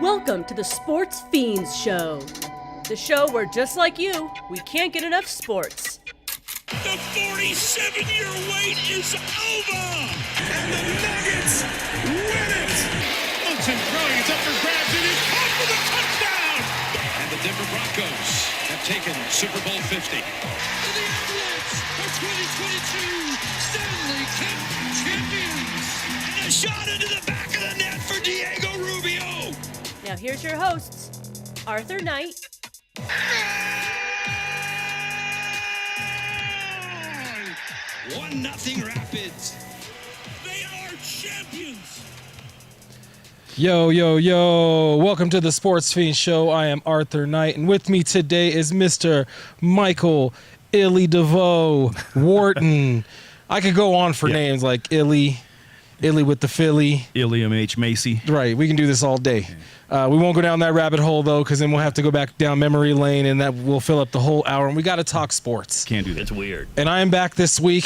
Welcome to the Sportz Phenz Show. The show where, just like you, we can't get enough sports. The 47-year wait is over! And the Nuggets win it! Johnson throwing, it's up for grabs, and it's caught for the touchdown! And the Denver Broncos have taken Super Bowl 50. And the Avalanche are 2022 Stanley Cup champions! And a shot into the back of the net for Diego Rubio! Now here's your hosts, Arthur Knight. 1-0 Rapids. They are champions. Yo, yo, yo. Welcome to the Sportz Phenz Show. I am Arthur Knight, and with me today is Mr. Michael Illy DeVoe Wharton. I could go on for names like Illy with the Philly. Ilium H. Macy. Right, we can do this all day. We won't go down that rabbit hole, though, because then we'll have to go back down memory lane, and that will fill up the whole hour, and we got to talk sports. Can't do that. It's weird. And I am back this week.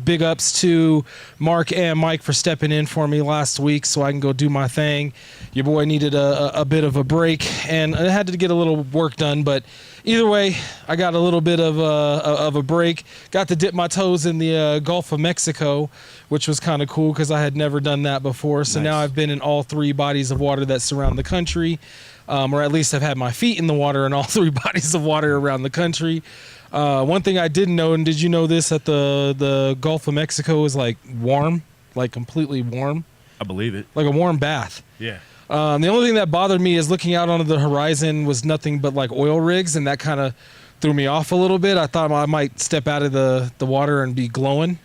Big ups to Mark and Mike for stepping in for me last week so I can go do my thing. Your boy needed a bit of a break, and I had to get a little work done, but either way, I got a little bit of a break. Got to dip my toes in the Gulf of Mexico, which was kind of cool because I had never done that before. So now I've been in all three bodies of water that surround the country, or at least I've had my feet in the water in all three bodies of water around the country. One thing I didn't know, and did you know this, that the Gulf of Mexico is like warm, like completely warm? I believe it. Like a warm bath. Yeah. The only thing that bothered me is looking out onto the horizon was nothing but like oil rigs, and that kind of threw me off a little bit. I thought I might step out of the water and be glowing.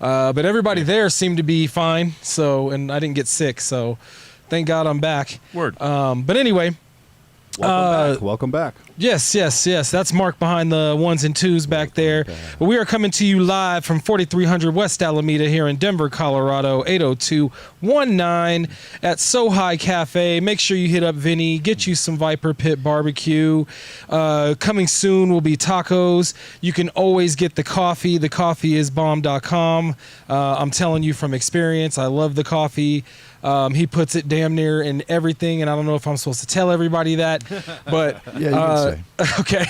But everybody there seemed to be fine, and I didn't get sick, so thank God I'm back. Word. But anyway. Welcome back. Yes. That's Mark behind the ones and twos back there. But we are coming to you live from 4300 West Alameda here in Denver, Colorado, 80219 at So High Cafe. Make sure you hit up Vinny, get you some Viper Pit barbecue. Coming soon will be tacos. You can always get the coffee. The coffee is bomb.com. I'm telling you from experience, I love the coffee. He puts it damn near in everything, and I don't know if I'm supposed to tell everybody that, but Yeah, you can say. okay.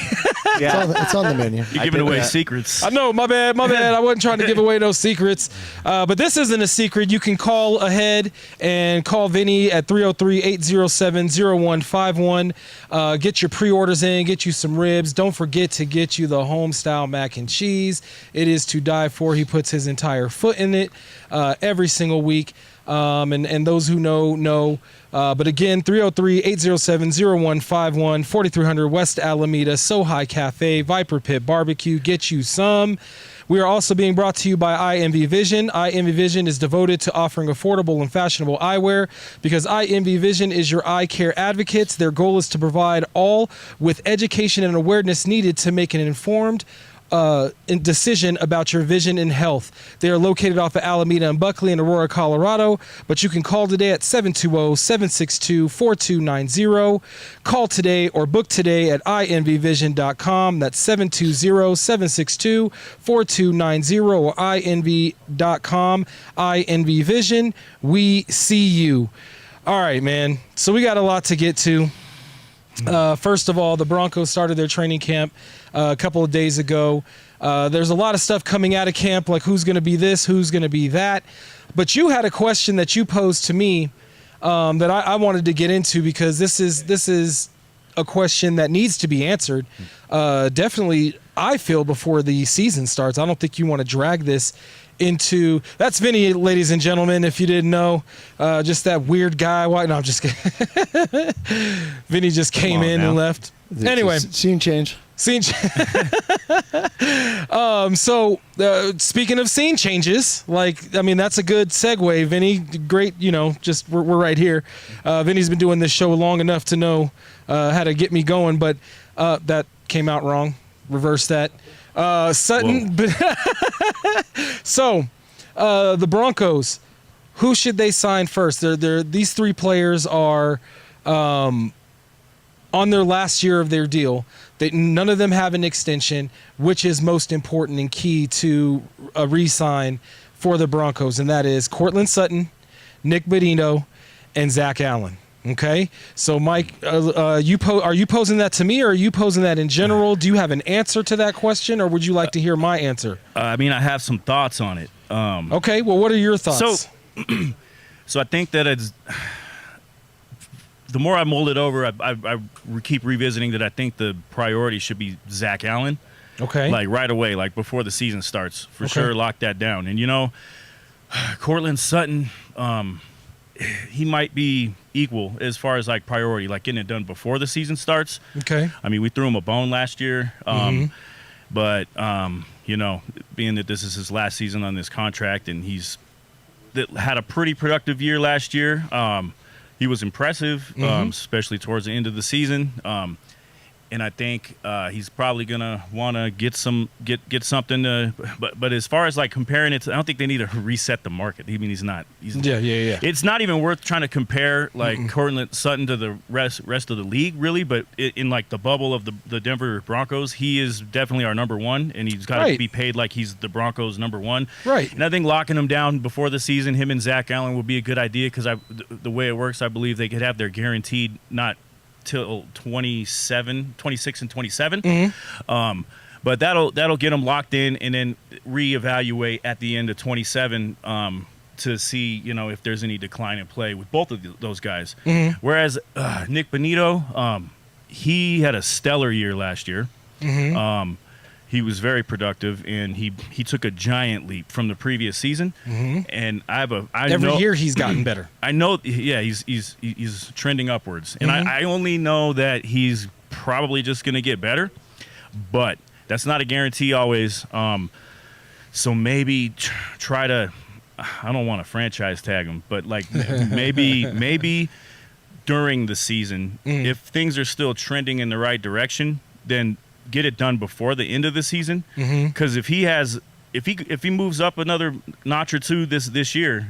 It's on the menu. You're giving away secrets. I know, my bad. I wasn't trying to give away no secrets, but this isn't a secret. You can call ahead and call Vinny at 303-807-0151. Get your pre-orders in, get you some ribs. Don't forget to get you the home-style mac and cheese. It is to die for. He puts his entire foot in it every single week. And those who know. But again, 303-807-0151, 4300 West Alameda, So High Cafe, Viper Pit Barbecue. Get you some. We are also being brought to you by IMV Vision. IMV Vision is devoted to offering affordable and fashionable eyewear because IMV Vision is your eye care advocates. Their goal is to provide all with education and awareness needed to make an informed decision about your vision and health. They are located off of Alameda and Buckley in Aurora, Colorado, but you can call today at 720-762-4290. Call today or book today at invvision.com. That's 720-762-4290 or inv.com. INV Vision, we see you. All right, man. So we got a lot to get to. First of all, the Broncos started their training camp a couple of days ago. There's a lot of stuff coming out of camp, like who's going to be this, who's going to be that. But you had a question that you posed to me that I wanted to get into because this is a question that needs to be answered. Definitely, I feel, before the season starts. I don't think you want to drag this into. That's Vinny, ladies and gentlemen, if you didn't know. Just that weird guy. No, I'm just kidding. Vinny just came in and left. Anyway. Scene change. So speaking of scene changes, that's a good segue, Vinny. Great, just we're right here. Vinny's been doing this show long enough to know how to get me going, but that came out wrong. Reverse that. Sutton. So, the Broncos, who should they sign first? These three players are on their last year of their deal. None of them have an extension, which is most important and key to a re-sign for the Broncos, and that is Courtland Sutton, Nick Bonito, and Zach Allen. Okay, so Mike, are you posing that to me, or are you posing that in general? Do you have an answer to that question, or would you like to hear my answer? I mean, I have some thoughts on it. Okay, well, what are your thoughts? So I think that it's the more I mull it over, I keep revisiting that I think the priority should be Zach Allen. Okay, like right away, like before the season starts, for sure, lock that down. And Cortland Sutton, he might be equal as far as like priority, like getting it done before the season starts. Okay. I mean, we threw him a bone last year, but being that this is his last season on this contract, and he's had a pretty productive year last year. He was impressive, especially towards the end of the season. And I think he's probably gonna want to get something to. But as far as like comparing it, I don't think they need to reset the market. I mean, he's not. Yeah. It's not even worth trying to compare like Cortland Sutton to the rest of the league, really. But in like the bubble of the Denver Broncos, he is definitely our number one, and he's got to be paid like he's the Broncos' number one. Right. And I think locking him down before the season, him and Zach Allen, would be a good idea because the way it works, I believe they could have their guaranteed not till 26 and 27. But that'll get them locked in, and then reevaluate at the end of 27 to see if there's any decline in play with both of those guys. Whereas Nick Bonito, he had a stellar year last year. He was very productive, and he took a giant leap from the previous season. And every year he's gotten better. I know, he's trending upwards, and I only know that he's probably just going to get better, but that's not a guarantee always. So maybe try to. I don't want to franchise tag him, but like maybe during the season, if things are still trending in the right direction, then get it done before the end of the season, because if he moves up another notch or two this year,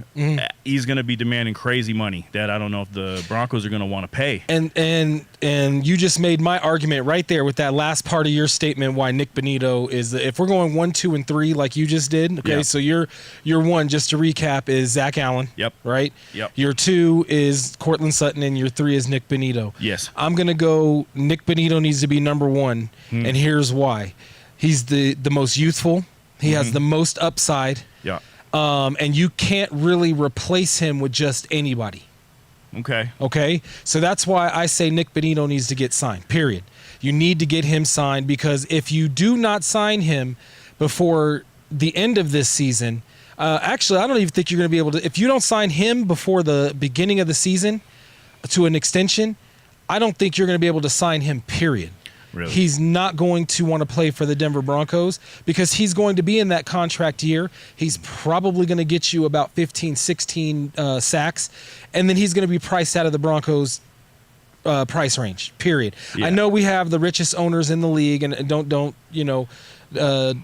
he's going to be demanding crazy money that I don't know if the Broncos are going to want to pay. And you just made my argument right there with that last part of your statement why Nick Bonito is if we're going 1, 2, and 3 like you just did. Okay, so your 1, just to recap, is Zach Allen. Yep. Right. Yep. Your 2 is Cortland Sutton, and your 3 is Nick Bonito. Yes. I'm gonna go. Nick Bonito needs to be number 1, and here's why. He's the most youthful. He has the most upside. Yeah. And you can't really replace him with just anybody. Okay. So that's why I say Nick Bonito needs to get signed, period. You need to get him signed, because if you do not sign him before the end of this season, actually, I don't even think you're going to be able to. If you don't sign him before the beginning of the season to an extension, I don't think you're going to be able to sign him, period. Really? He's not going to want to play for the Denver Broncos because he's going to be in that contract year. He's probably going to get you about 15, 16 sacks, and then he's going to be priced out of the Broncos price range, period. Yeah. I know we have the richest owners in the league, and don't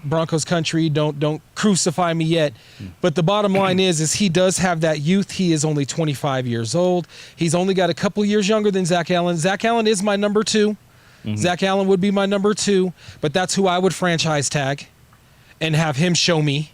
Broncos country, don't crucify me yet. But the bottom line is he does have that youth. He is only 25 years old. He's only got a couple years younger than Zach Allen. Zach Allen is my number 2. Zach Allen would be my number 2, but that's who I would franchise tag and have him show me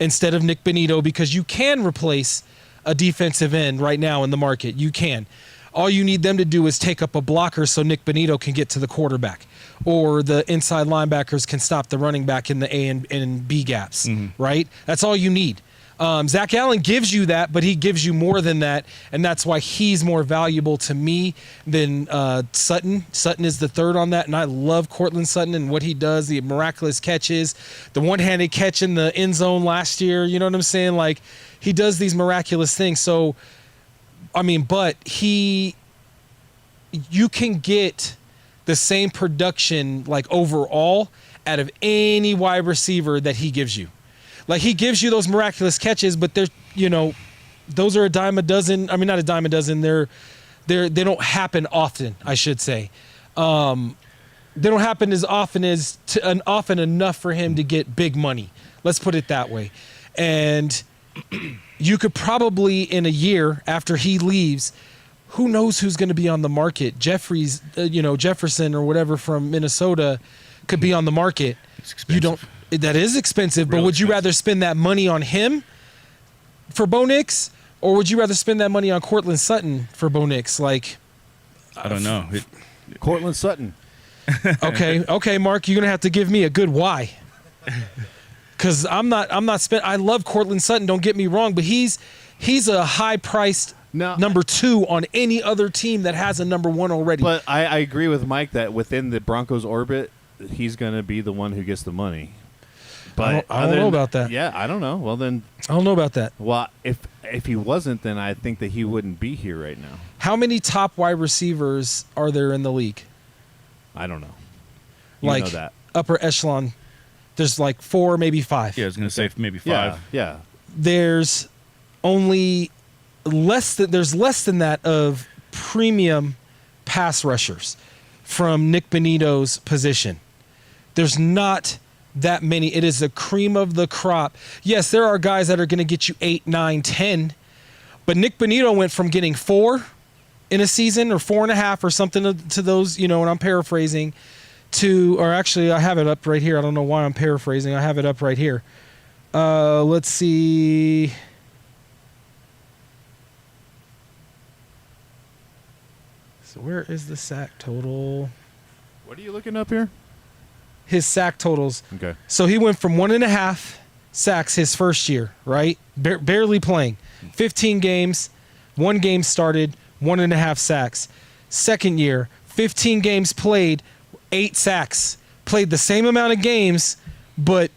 instead of Nick Bonito, because you can replace a defensive end right now in the market. You can. All you need them to do is take up a blocker so Nick Bonito can get to the quarterback, or the inside linebackers can stop the running back in the A and B gaps, right? That's all you need. Zach Allen gives you that, but he gives you more than that, and that's why he's more valuable to me than Sutton. Sutton is the 3rd on that, and I love Cortland Sutton and what he does, the miraculous catches, the one-handed catch in the end zone last year. You know what I'm saying? Like, he does these miraculous things. So, I mean, but you can get the same production, like, overall out of any wide receiver that he gives you. Like, he gives you those miraculous catches, but they're, those are a dime a dozen. I mean, not a dime a dozen. They don't happen often, I should say. They don't happen as often often enough for him to get big money. Let's put it that way. And you could probably, in a year after he leaves, who knows who's going to be on the market? Jefferson or whatever from Minnesota could be on the market. It's expensive. That is expensive, but would you rather spend that money on him for Bo Nix Or would you rather spend that money on Cortland Sutton for Bo Nix? Like, I don't know. Cortland Sutton. okay, Mark, you're gonna have to give me a good why. Because I'm not I love Cortland Sutton. Don't get me wrong, but he's a high-priced number 2 on any other team that has a number 1 already. But I agree with Mike that within the Broncos orbit, he's going to be the one who gets the money. But I don't know about that. Yeah, I don't know. Well, then, I don't know about that. well, if he wasn't, then I think that he wouldn't be here right now. How many top wide receivers are there in the league? I don't know. You Like know that. upper echelon. There's like 4, maybe 5. Yeah, I was going to say maybe 5. Yeah. There's only less than that of premium pass rushers from Nick Bonito's position. There's not that many. It is the cream of the crop. Yes, there are guys that are going to get you 8, 9, 10, but Nick Bonito went from getting 4 in a season or 4.5 or something to those, and I'm paraphrasing, or actually I have it up right here. I don't know why I'm paraphrasing. I have it up right here. Let's see. So where is the sack total? What are you looking up here? His sack totals. Okay. So he went from 1.5 sacks his first year, right? Barely playing. 15 games, 1 game started, 1.5 sacks. Second year, 15 games played, 8 sacks. Played the same amount of games, but,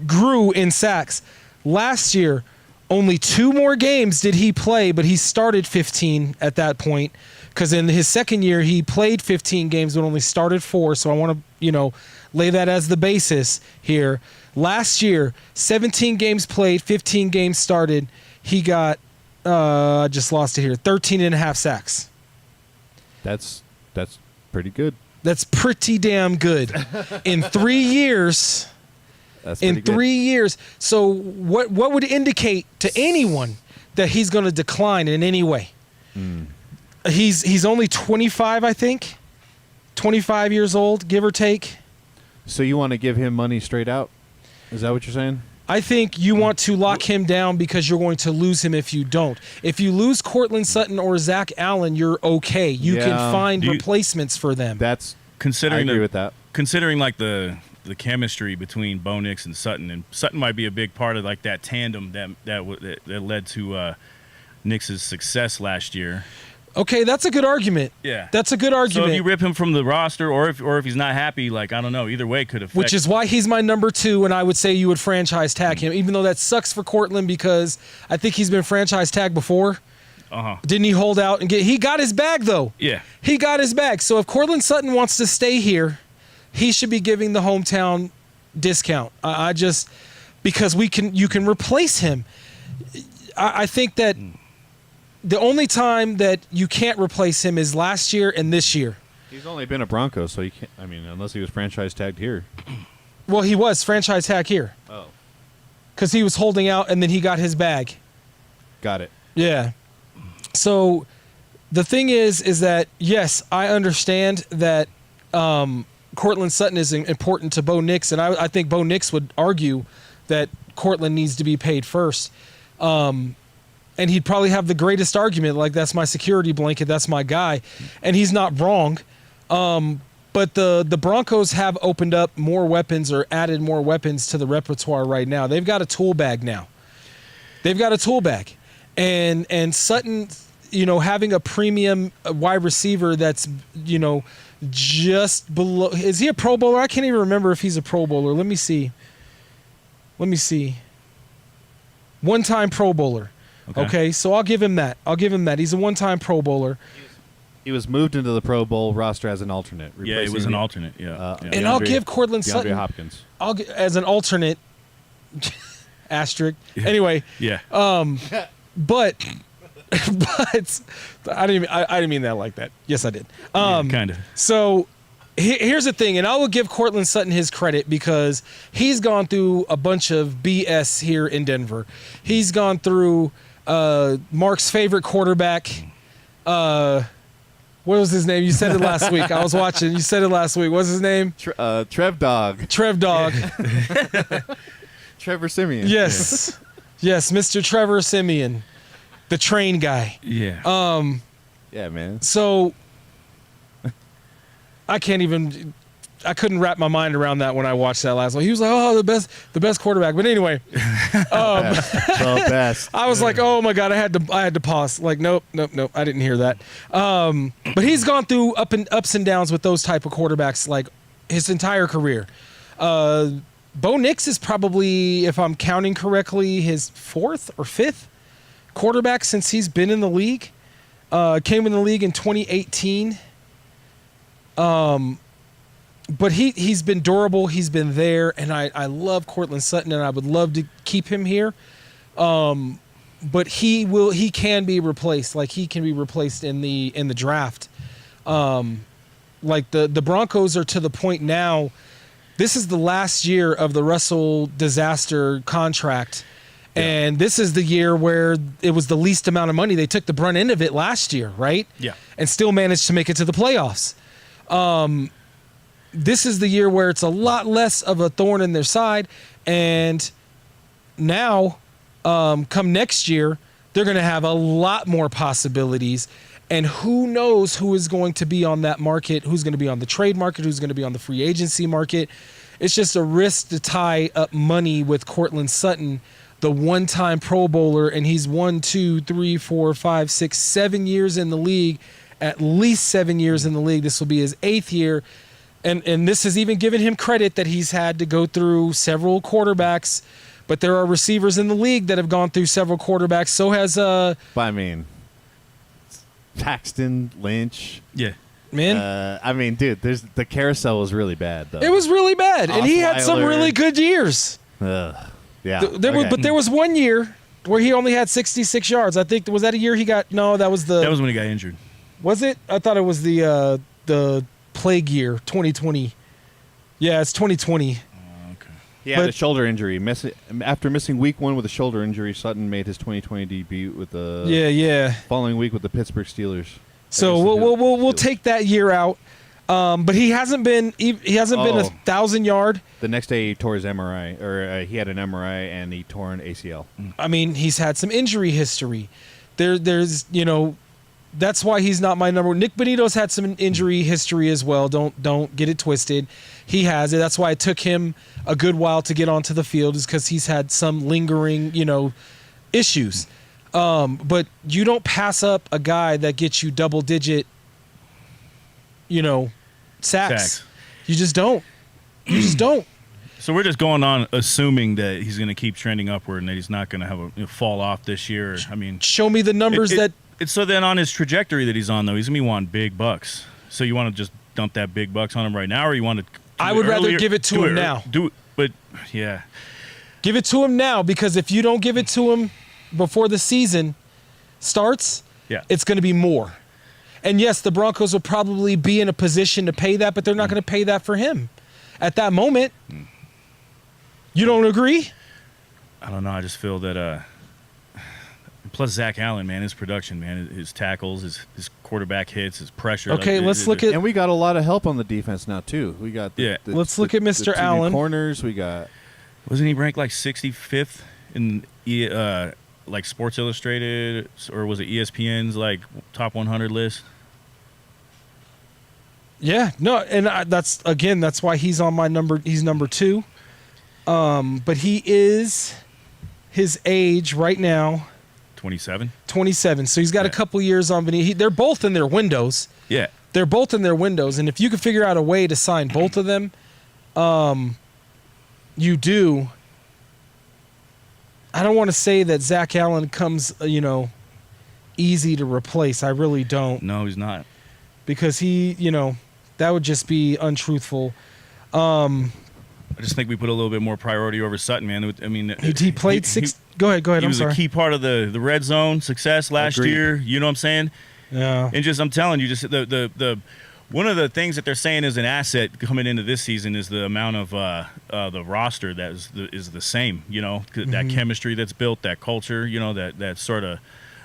grew in sacks. Last year, only 2 more games did he play, but he started 15 at that point. Because in his second year, he played 15 games but only started 4. So I want to, lay that as the basis here. Last year, 17 games played, 15 games started. He got, I just lost it here, 13.5 sacks. That's pretty good. That's pretty damn good. In 3 years... That's in pretty good. 3 years. So what would indicate to anyone that he's going to decline in any way? He's only 25, I think. 25 years old, give or take. So you want to give him money straight out? Is that what you're saying? I think you want to lock him down because you're going to lose him if you don't. If you lose Cortland Sutton or Zach Allen, you're okay. You can find replacements for them. That's Considering I agree with that. Considering like the chemistry between Bo Nix and Sutton might be a big part of like that tandem that led to Nix's success last year. Okay, that's a good argument. Yeah, that's a good argument. So if you rip him from the roster, or if he's not happy, like I don't know, either way could affect. Which is why he's my number 2, and I would say you would franchise tag him, even though that sucks for Cortland because I think he's been franchise tagged before. Didn't he hold out and he got his bag though? Yeah, he got his bag. So if Cortland Sutton wants to stay here, he should be giving the hometown discount. I just because you can replace him. I think that the only time that you can't replace him is last year and this year. He's only been a Bronco, so he can't. I mean, unless he was franchise tagged here. Well, he was franchise tag here. Oh, because he was holding out and then he got his bag. got it. Yeah. So the thing is that yes, I understand that. Cortland Sutton is important to Bo Nix, and I think Bo Nix would argue that Cortland needs to be paid first. And he'd probably have the greatest argument, like that's my security blanket, that's my guy. And he's not wrong. But the Broncos have opened up more weapons or added more weapons to the repertoire right now. They've got a tool bag now. And Sutton, having a premium wide receiver that's, just below. Is he a Pro Bowler? I can't even remember if he's a Pro Bowler. Let me see. 1-time Pro Bowler. Okay, so I'll give him that. He's a 1-time Pro Bowler. He was moved into the Pro Bowl roster as an alternate. Yeah, he was an alternate. Yeah. And I'll give Cortland Sutton Hopkins. As an alternate. Asterisk. Anyway. Yeah. But I didn't mean that like that. Yes, I did. Kind of. So here's the thing, and I will give Cortland Sutton his credit because he's gone through a bunch of BS here in Denver. He's gone through Mark's favorite quarterback. What was his name? You said it last week. I was watching. You said it last week. What's his name? Trev Dog. Trev Dog. Trevor Siemian. Yes. Yes, Mr. Trevor Siemian, the train guy. Yeah. Yeah, man. So I couldn't wrap my mind around that when I watched that last one. He was like, "Oh, the best quarterback." But anyway, The best. I was like, "Oh my God!" I had to pause. Like, nope. I didn't hear that. But he's gone through ups and downs with those type of quarterbacks like his entire career. Bo Nix is probably, if I'm counting correctly, his 4th or 5th quarterback since he's been in the league. Came in the league in 2018. But he's been durable. He's been there, and I love Courtland Sutton, and I would love to keep him here. But he can be replaced. Like, he can be replaced in the draft. Like the Broncos are to the point now. This is the last year of the Russell disaster contract. Yeah. And this is the year where it was the least amount of money. They took the brunt end of it last year, right? Yeah. And still managed to make it to the playoffs. This is the year where it's a lot less of a thorn in their side. And now, come next year, they're going to have a lot more possibilities. And who knows who is going to be on that market, who's going to be on the trade market, who's going to be on the free agency market. It's just a risk to tie up money with Courtland Sutton, the one-time Pro Bowler, and he's 1, 2, 3, 4, 5, 6, 7 years in the league, at least 7 years in the league. This will be his 8th year. And this has even given him credit that he's had to go through several quarterbacks. But there are receivers in the league that have gone through several quarterbacks. So has I mean, Paxton, Lynch. Yeah. man. I mean, dude, the carousel was really bad, though. It was really bad, and he had some really good years. Yeah. But there was 1 year where he only had 66 yards. I think, was that a year he got? No, that was when he got injured. Was it? I thought it was the plague year, 2020. Yeah, it's 2020. Okay. He had a shoulder injury. After missing week 1 with a shoulder injury, Sutton made his 2020 debut with the following week with the Pittsburgh Steelers. So we'll take that year out. But he hasn't been 1,000-yard. The next day he tore his MRI, or he had an MRI and he tore an ACL. I mean, he's had some injury history. There's that's why he's not my number. Nick Bonito's had some injury history as well. Don't get it twisted. He has it. That's why it took him a good while to get onto the field, is because he's had some lingering issues. But you don't pass up a guy that gets you double-digit sacks. You just don't. So we're just going on assuming that he's going to keep trending upward and that he's not going to have a fall off this year. I mean, show me the numbers So then on his trajectory that he's on, though, he's going to be wanting big bucks. So you want to just dump that big bucks on him right now, or you want to? I would rather give it to him now. Yeah. Give it to him now, because if you don't give it to him before the season starts, it's going to be more. And yes, the Broncos will probably be in a position to pay that, but they're not going to pay that for him at that moment. You don't agree? I don't know. I just feel that. Plus Zach Allen, man, his production, man, his tackles, his quarterback hits, his pressure. Okay, let's look at. And we got a lot of help on the defense now too. We got let's look at Mr. Allen. Corners, we got. Wasn't he ranked like 65th in like Sports Illustrated, or was it ESPN's like top 100 list? Yeah, no, and that's why he's on my number. He's number 2. But he is his age right now. 27. So he's got a couple years on Bonito. They're both in their windows. Yeah. They're both in their windows, and if you could figure out a way to sign both of them, you do. I don't want to say that Zach Allen comes, easy to replace. I really don't. No, he's not. Because he, that would just be untruthful. I just think we put a little bit more priority over Sutton, man. I mean, he played six. Go ahead. He was a key part of the red zone success last year. You know what I'm saying? Yeah. And just I'm telling you, just the one of the things that they're saying is an asset coming into this season is the amount of the roster that is the same. That chemistry that's built, that culture. That sort of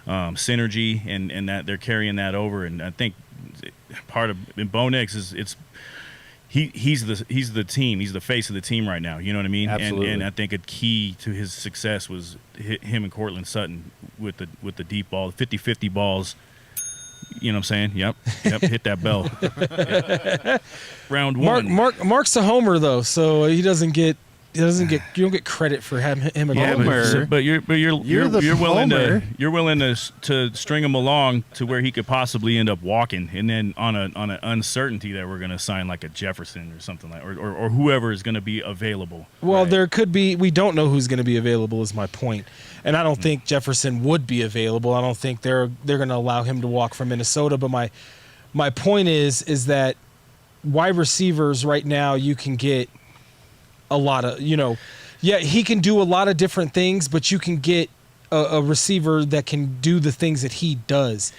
synergy, and that they're carrying that over. And I think part of Bo Nix is he's the team. He's the face of the team right now. You know what I mean? Absolutely. And I think a key to his success was him and Cortland Sutton with the deep ball, 50-50 balls. You know what I'm saying? Yep. Hit that bell. Yep. Round one. Mark's a homer though, so you don't get credit for him a homer. But you're willing homer. You're willing to string him along to where he could possibly end up walking, and then on an uncertainty that we're going to sign like a Jefferson or something like, or whoever is going to be available. Well, there could be. We don't know who's going to be available. Is my point, and I don't think Jefferson would be available. I don't think they're going to allow him to walk from Minnesota. But my point is that wide receivers right now you can get a lot of, he can do a lot of different things, but you can get a receiver that can do the things that he does.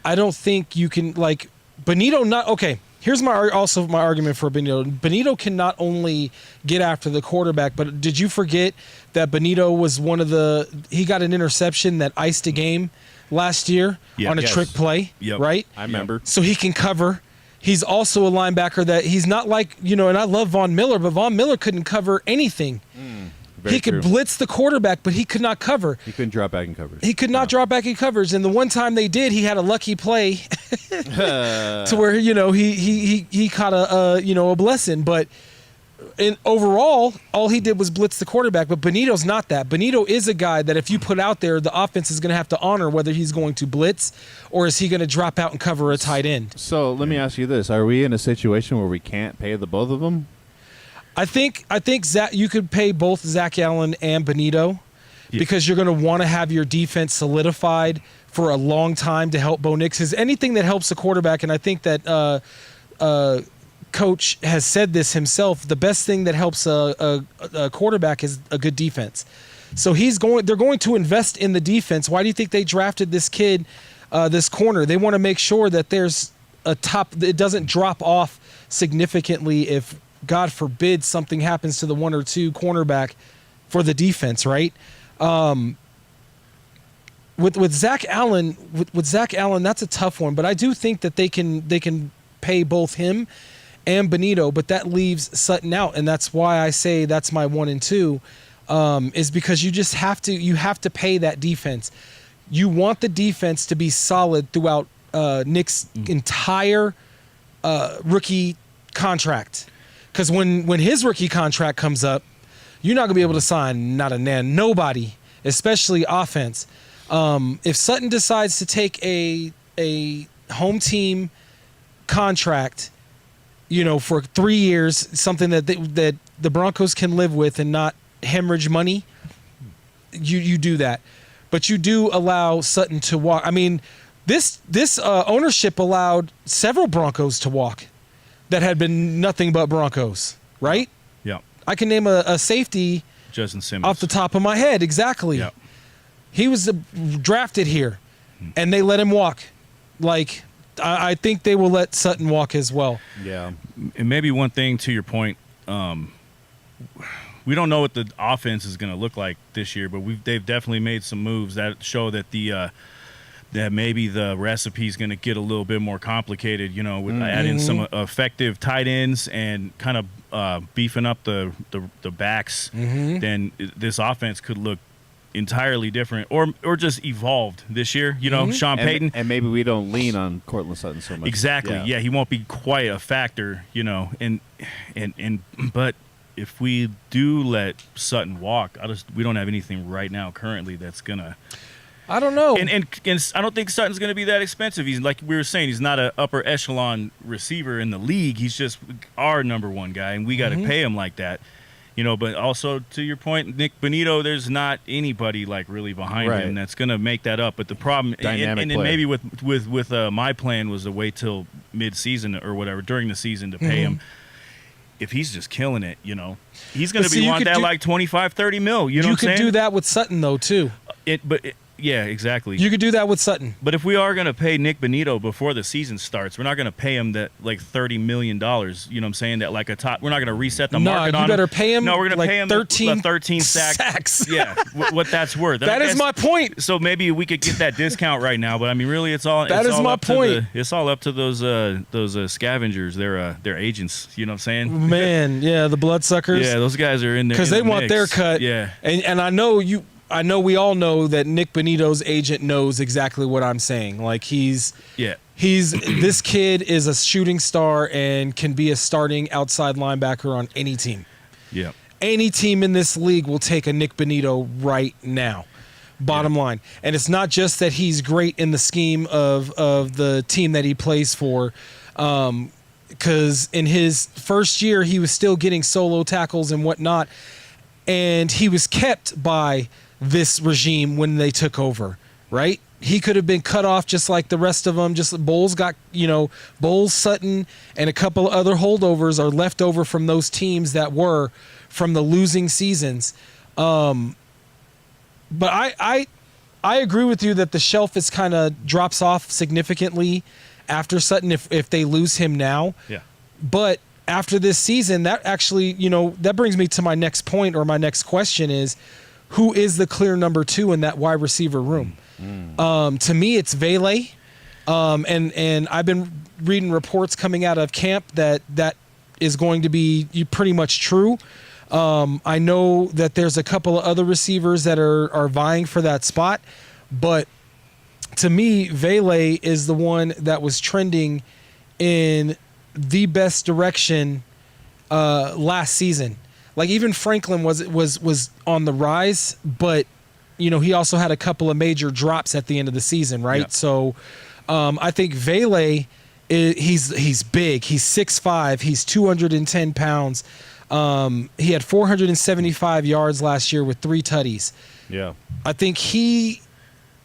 I don't think you can, like, Bonito not, okay, here's my argument for Bonito. Bonito can not only get after the quarterback, but did you forget that Bonito was he got an interception that iced a game last year on a trick play, right? I remember. So he can cover. He's also a linebacker that he's not like, and I love Von Miller, but Von Miller couldn't cover anything. He could blitz the quarterback, but he could not cover. He couldn't drop back in coverage. He could not drop back in coverage. And the one time they did, he had a lucky play to where, he caught a blessing. But overall, all he did was blitz the quarterback. But Bonito's not that. Bonito is a guy that if you put out there, the offense is going to have to honor whether he's going to blitz or is he going to drop out and cover a tight end. So let me ask you this. Are we in a situation where we can't pay the both of them? I think Zach, you could pay both Zach Allen and Bonito because you're going to want to have your defense solidified for a long time to help Bo Nix. Because anything that helps a quarterback, and I think that Coach has said this himself, the best thing that helps a quarterback is a good defense. So they're going to invest in the defense. Why do you think they drafted this kid, this corner? They want to make sure that there's it doesn't drop off significantly if, God forbid, something happens to the 1 or 2 cornerback for the defense, right? With Zach Allen, that's a tough one, but I do think that they can pay both him and Bonito, but that leaves Sutton out, and that's why I say that's my 1 and 2, is because you just have to pay that defense. You want the defense to be solid throughout Nick's entire rookie contract. Because when his rookie contract comes up, you're not going to be able to sign nobody, especially offense. If Sutton decides to take a home team contract, for 3 years, something that the Broncos can live with and not hemorrhage money, you do that. But you do allow Sutton to walk. I mean, this ownership allowed several Broncos to walk that had been nothing but Broncos, right? Yeah. I can name a safety Justin Simmons off the top of my head. Exactly. Yeah. He was drafted here, and they let him walk. Like, I think they will let Sutton walk as well. Yeah. And maybe one thing to your point, we don't know what the offense is going to look like this year, but they've definitely made some moves that show that that maybe the recipe is going to get a little bit more complicated, with adding some effective tight ends and kind of beefing up the backs. Then this offense could look entirely different or just evolved this year. Sean Payton. And maybe we don't lean on Cortland Sutton so much. Exactly. Yeah, he won't be quite a factor, but if we do let Sutton walk, we don't have anything right now currently that's going to I don't know. And I don't think Sutton's going to be that expensive. He's, like we were saying, he's not an upper echelon receiver in the league. He's just our number 1 guy, and we got to pay him like that. But also to your point, Nick Bonito, there's not anybody like really behind him that's going to make that up. But the problem, and then maybe with my plan was to wait till mid-season or whatever during the season to pay him. If he's just killing it, he's going to be wanting that like 25, 30 mil. You know what I'm saying? You could do that with Sutton though too. Yeah, exactly. You could do that with Sutton. But if we are going to pay Nick Bonito before the season starts, we're not going to pay him that like $30 million. You know what I'm saying? That like a top. We're not going to reset the market on him. No, you better pay him. No, we're going like to pay him 13 sacks. Yeah, what that's worth. That is my point. So maybe we could get that discount right now. But I mean, really, it's all. That is my point. It's all up to those scavengers. They're agents. You know what I'm saying? Man, yeah, the bloodsuckers. Yeah, those guys are in there because they want their cut. Yeah, and I know you. I know we all know that Nick Bonito's agent knows exactly what I'm saying. Like he's this kid is a shooting star and can be a starting outside linebacker on any team. Yeah. Any team in this league will take a Nick Bonito right now. Bottom line. And it's not just that he's great in the scheme of the team that he plays for. Because in his first year, he was still getting solo tackles and whatnot. And he was kept by this regime when they took over, right? He could have been cut off just like the rest of them. Just Bowles got, Bowles, Sutton, and a couple of other holdovers are left over from those teams that were from the losing seasons. But I agree with you that the shelf is kind of drops off significantly after Sutton if they lose him now. Yeah. But after this season, that actually, that brings me to my next point or my next question is, who is the clear number 2 in that wide receiver room? To me, it's Vele. And I've been reading reports coming out of camp that is going to be pretty much true. I know that there's a couple of other receivers that are vying for that spot. But to me, Vele is the one that was trending in the best direction last season. Like even Franklin was on the rise, but he also had a couple of major drops at the end of the season, right? Yeah. So I think Vele he's big. He's 6'5", he's 210 pounds. He had 475 yards last year with 3 tutties. Yeah. I think he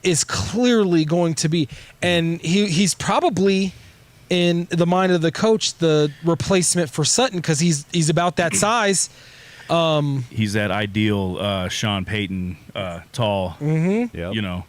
is clearly going to be, and he's probably in the mind of the coach the replacement for Sutton because he's about that size. He's that ideal Sean Payton tall. Mm-hmm. Yep.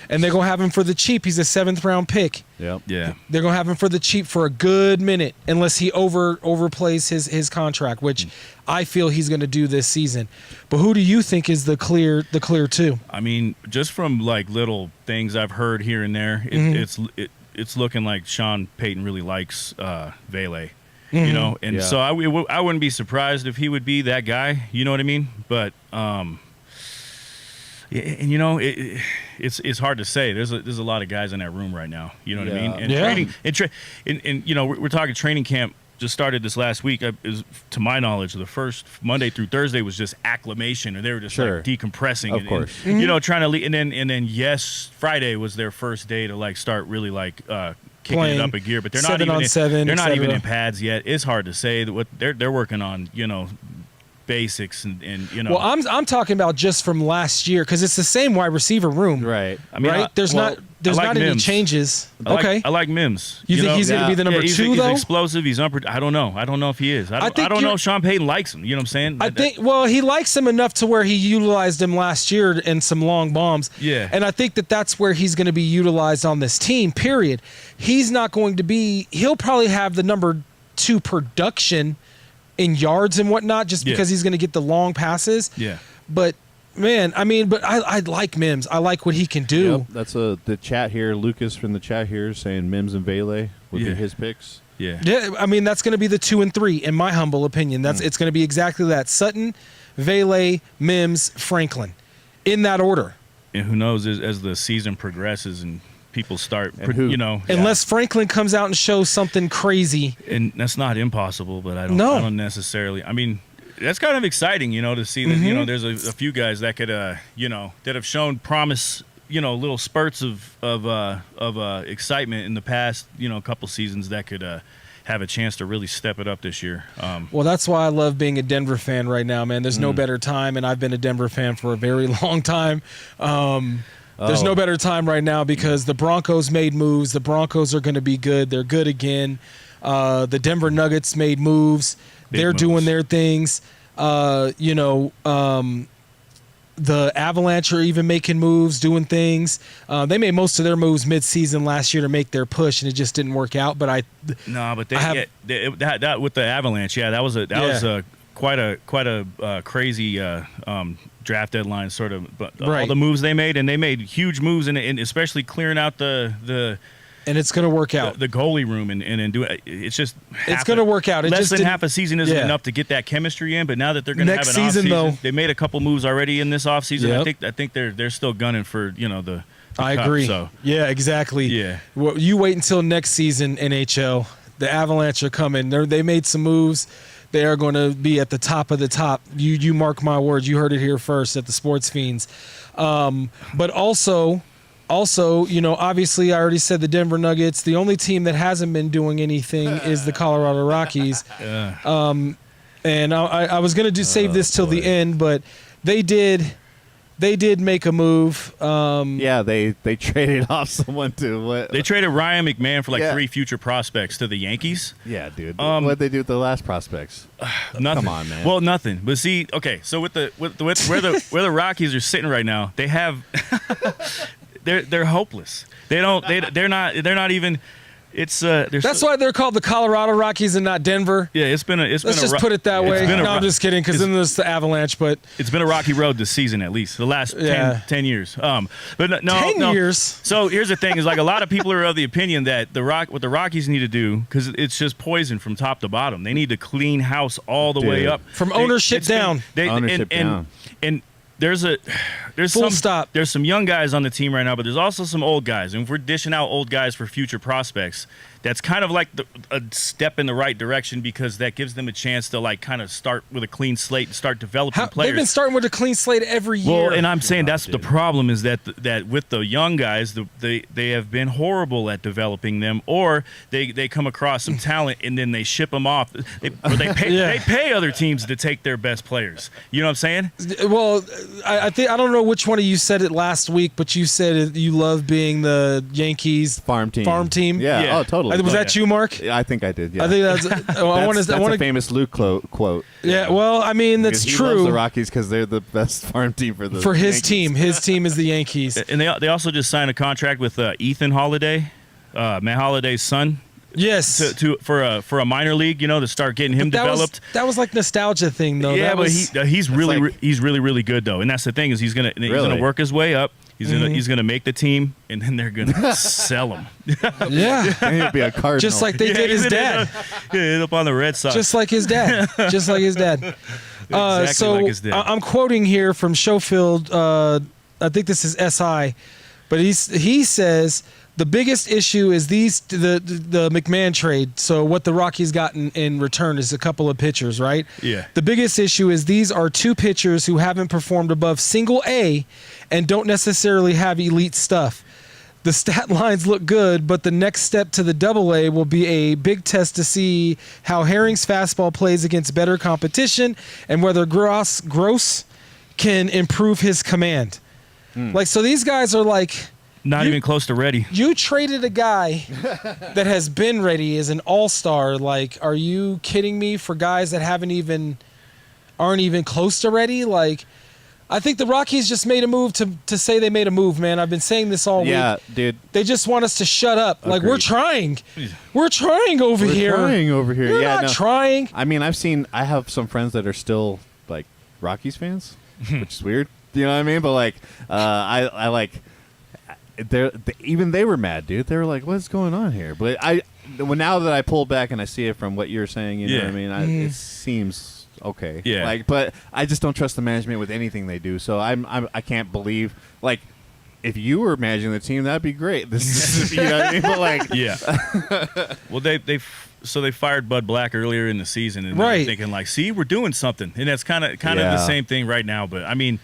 And they're gonna have him for the cheap. He's a 7th round pick. Yep. Yeah. They're gonna have him for the cheap for a good minute, unless he overplays his contract, which I feel he's gonna do this season. But who do you think is the clear 2? I mean, just from like little things I've heard here and there, it's looking like Sean Payton really likes Vele. And so I wouldn't be surprised if he would be that guy. You know what I mean? But it's hard to say. There's a lot of guys in that room right now. You know what I mean? And we're talking training camp just started this last week. To my knowledge, the first Monday through Thursday was just acclimation, or they were just like decompressing. Of course. Trying to and then Friday was their first day to like start really like kicking playing it up a gear, but they're not 7 even on 7. They're not even in pads yet. It's hard to say what they're working on. Basics and Well, I'm talking about just from last year because it's the same wide receiver room, right? I mean, there's not any changes. I like Mims. You think he's going to be the number 2 though? He's explosive. He's I don't know if he is. I don't know if Sean Payton likes him. You know what I'm saying? He likes him enough to where he utilized him last year in some long bombs. Yeah. And I think that's where he's going to be utilized on this team, period. He's not going to be – he'll probably have the number 2 production in yards and whatnot just because he's going to get the long passes. Yeah. But – man, I mean, but I like Mims. I like what he can do. Yep, that's the chat here. Lucas from the chat here saying Mims and Vele would be his picks. Yeah. Yeah, I mean, that's going to be the 2 and 3 in my humble opinion. It's going to be exactly that. Sutton, Vele, Mims, Franklin. In that order. And who knows as the season progresses and people start, unless Franklin comes out and shows something crazy. And that's not impossible, but I don't necessarily. I mean, that's kind of exciting, to see that, there's a few guys that could, that have shown promise, little spurts of excitement in the past, couple seasons that could have a chance to really step it up this year. Well, that's why I love being a Denver fan right now, man. There's no better time, and I've been a Denver fan for a very long time. There's no better time right now because the Broncos made moves. The Broncos are going to be good. They're good again. The Denver Nuggets made moves. They're doing their things. The the Avalanche are even making moves, doing things. They made most of their moves mid-season last year to make their push, and it just didn't work out. But that with the Avalanche, that was quite a crazy draft deadline sort of. But all the moves they made, and they made huge moves, and especially clearing out the. And it's going to work out. The goalie room and do it. It's just it's going to work out. Less than half a season isn't enough to get that chemistry in. But now that they're going to have an season, off-season, they made a couple moves already in this offseason. Yep. I think they're still gunning for the I cup, agree. So. Yeah, exactly. Yeah. Well, you wait until next season, NHL. The Avalanche are coming. They made some moves. They are going to be at the top of the top. You mark my words. You heard it here first at the Sportz Phenz. But also, obviously, I already said the Denver Nuggets. The only team that hasn't been doing anything is the Colorado Rockies. And I was going to save this till the end, but they did make a move. They traded off someone to what? They traded Ryan McMahon for 3 future prospects to the Yankees. Yeah, dude. What did they do with the last prospects? Nothing. Come on, man. Well, nothing. But see, okay, so with where the Rockies are sitting right now, they have they're hopeless. They're not even. That's why they're called the Colorado Rockies and not Denver. Yeah, let's just put it that way. No, I'm just kidding, because then there's the Avalanche. But it's been a rocky road this season, at least the last 10 years. But no, 10 years. So here's the thing: is a lot of people are of the opinion that what the Rockies need to do, because it's just poison from top to bottom. They need to clean house all the way up from ownership down. And there's some young guys on the team right now, but there's also some old guys. And if we're dishing out old guys for future prospects, that's kind of like a step in the right direction, because that gives them a chance to kind of start with a clean slate and start developing players. They've been starting with a clean slate every year. Well, and I'm saying that's the problem, is that with the young guys, they have been horrible at developing them, or they come across some talent and then they ship them off. They pay other teams to take their best players. You know what I'm saying? Well, I don't know which one of you said it last week, but you said you love being the Yankees farm team. Yeah. Oh, totally. Was that you, Mark? Yeah, I think I did. Yeah. I think that's. That's a famous Luke quote. Yeah. Well, I mean, that's he true. Loves the Rockies because they're the best farm team for his Yankees. team. His team is the Yankees. And they also just signed a contract with Ethan Holiday, Matt Holiday's son. Yes. For a minor league, to start getting him developed. That was like nostalgia thing, though. Yeah, he's really good though, and that's the thing, is he's gonna work his way up. He's gonna make the team, and then they're gonna sell him. Yeah, he'd be a Cardinal. Just like they did his dad. End up on the Red Sox. Just like his dad. Like his dad. Like his dad. I'm quoting here from Schofield. I think this is SI, but he says the biggest issue is the McMahon trade. So what the Rockies got in return is a couple of pitchers, right? Yeah. The biggest issue is these are 2 pitchers who haven't performed above single A and don't necessarily have elite stuff. The stat lines look good, but the next step to the double A will be a big test to see how Herring's fastball plays against better competition and whether Gross can improve his command. So these guys are not even close to ready. You traded a guy that has been ready as an all-star. Are you kidding me, for guys that aren't even close to ready? I think the Rockies just made a move to say they made a move, man. I've been saying this all week. Yeah, dude. They just want us to shut up. Agreed. We're trying. We're trying over here. You're not trying. I mean, I have some friends that are still Rockies fans, which is weird. You know what I mean? But even they were mad, dude. They were like, "What's going on here?" But now that I pull back and I see it from what you're saying, you know what I mean? It seems okay. Yeah. But I just don't trust the management with anything they do. So I can't believe if you were managing the team, that'd be great. This is, you know what I mean? But yeah. Well, they fired Bud Black earlier in the season, and they're thinking see, we're doing something, and that's kind of the same thing right now. But I mean,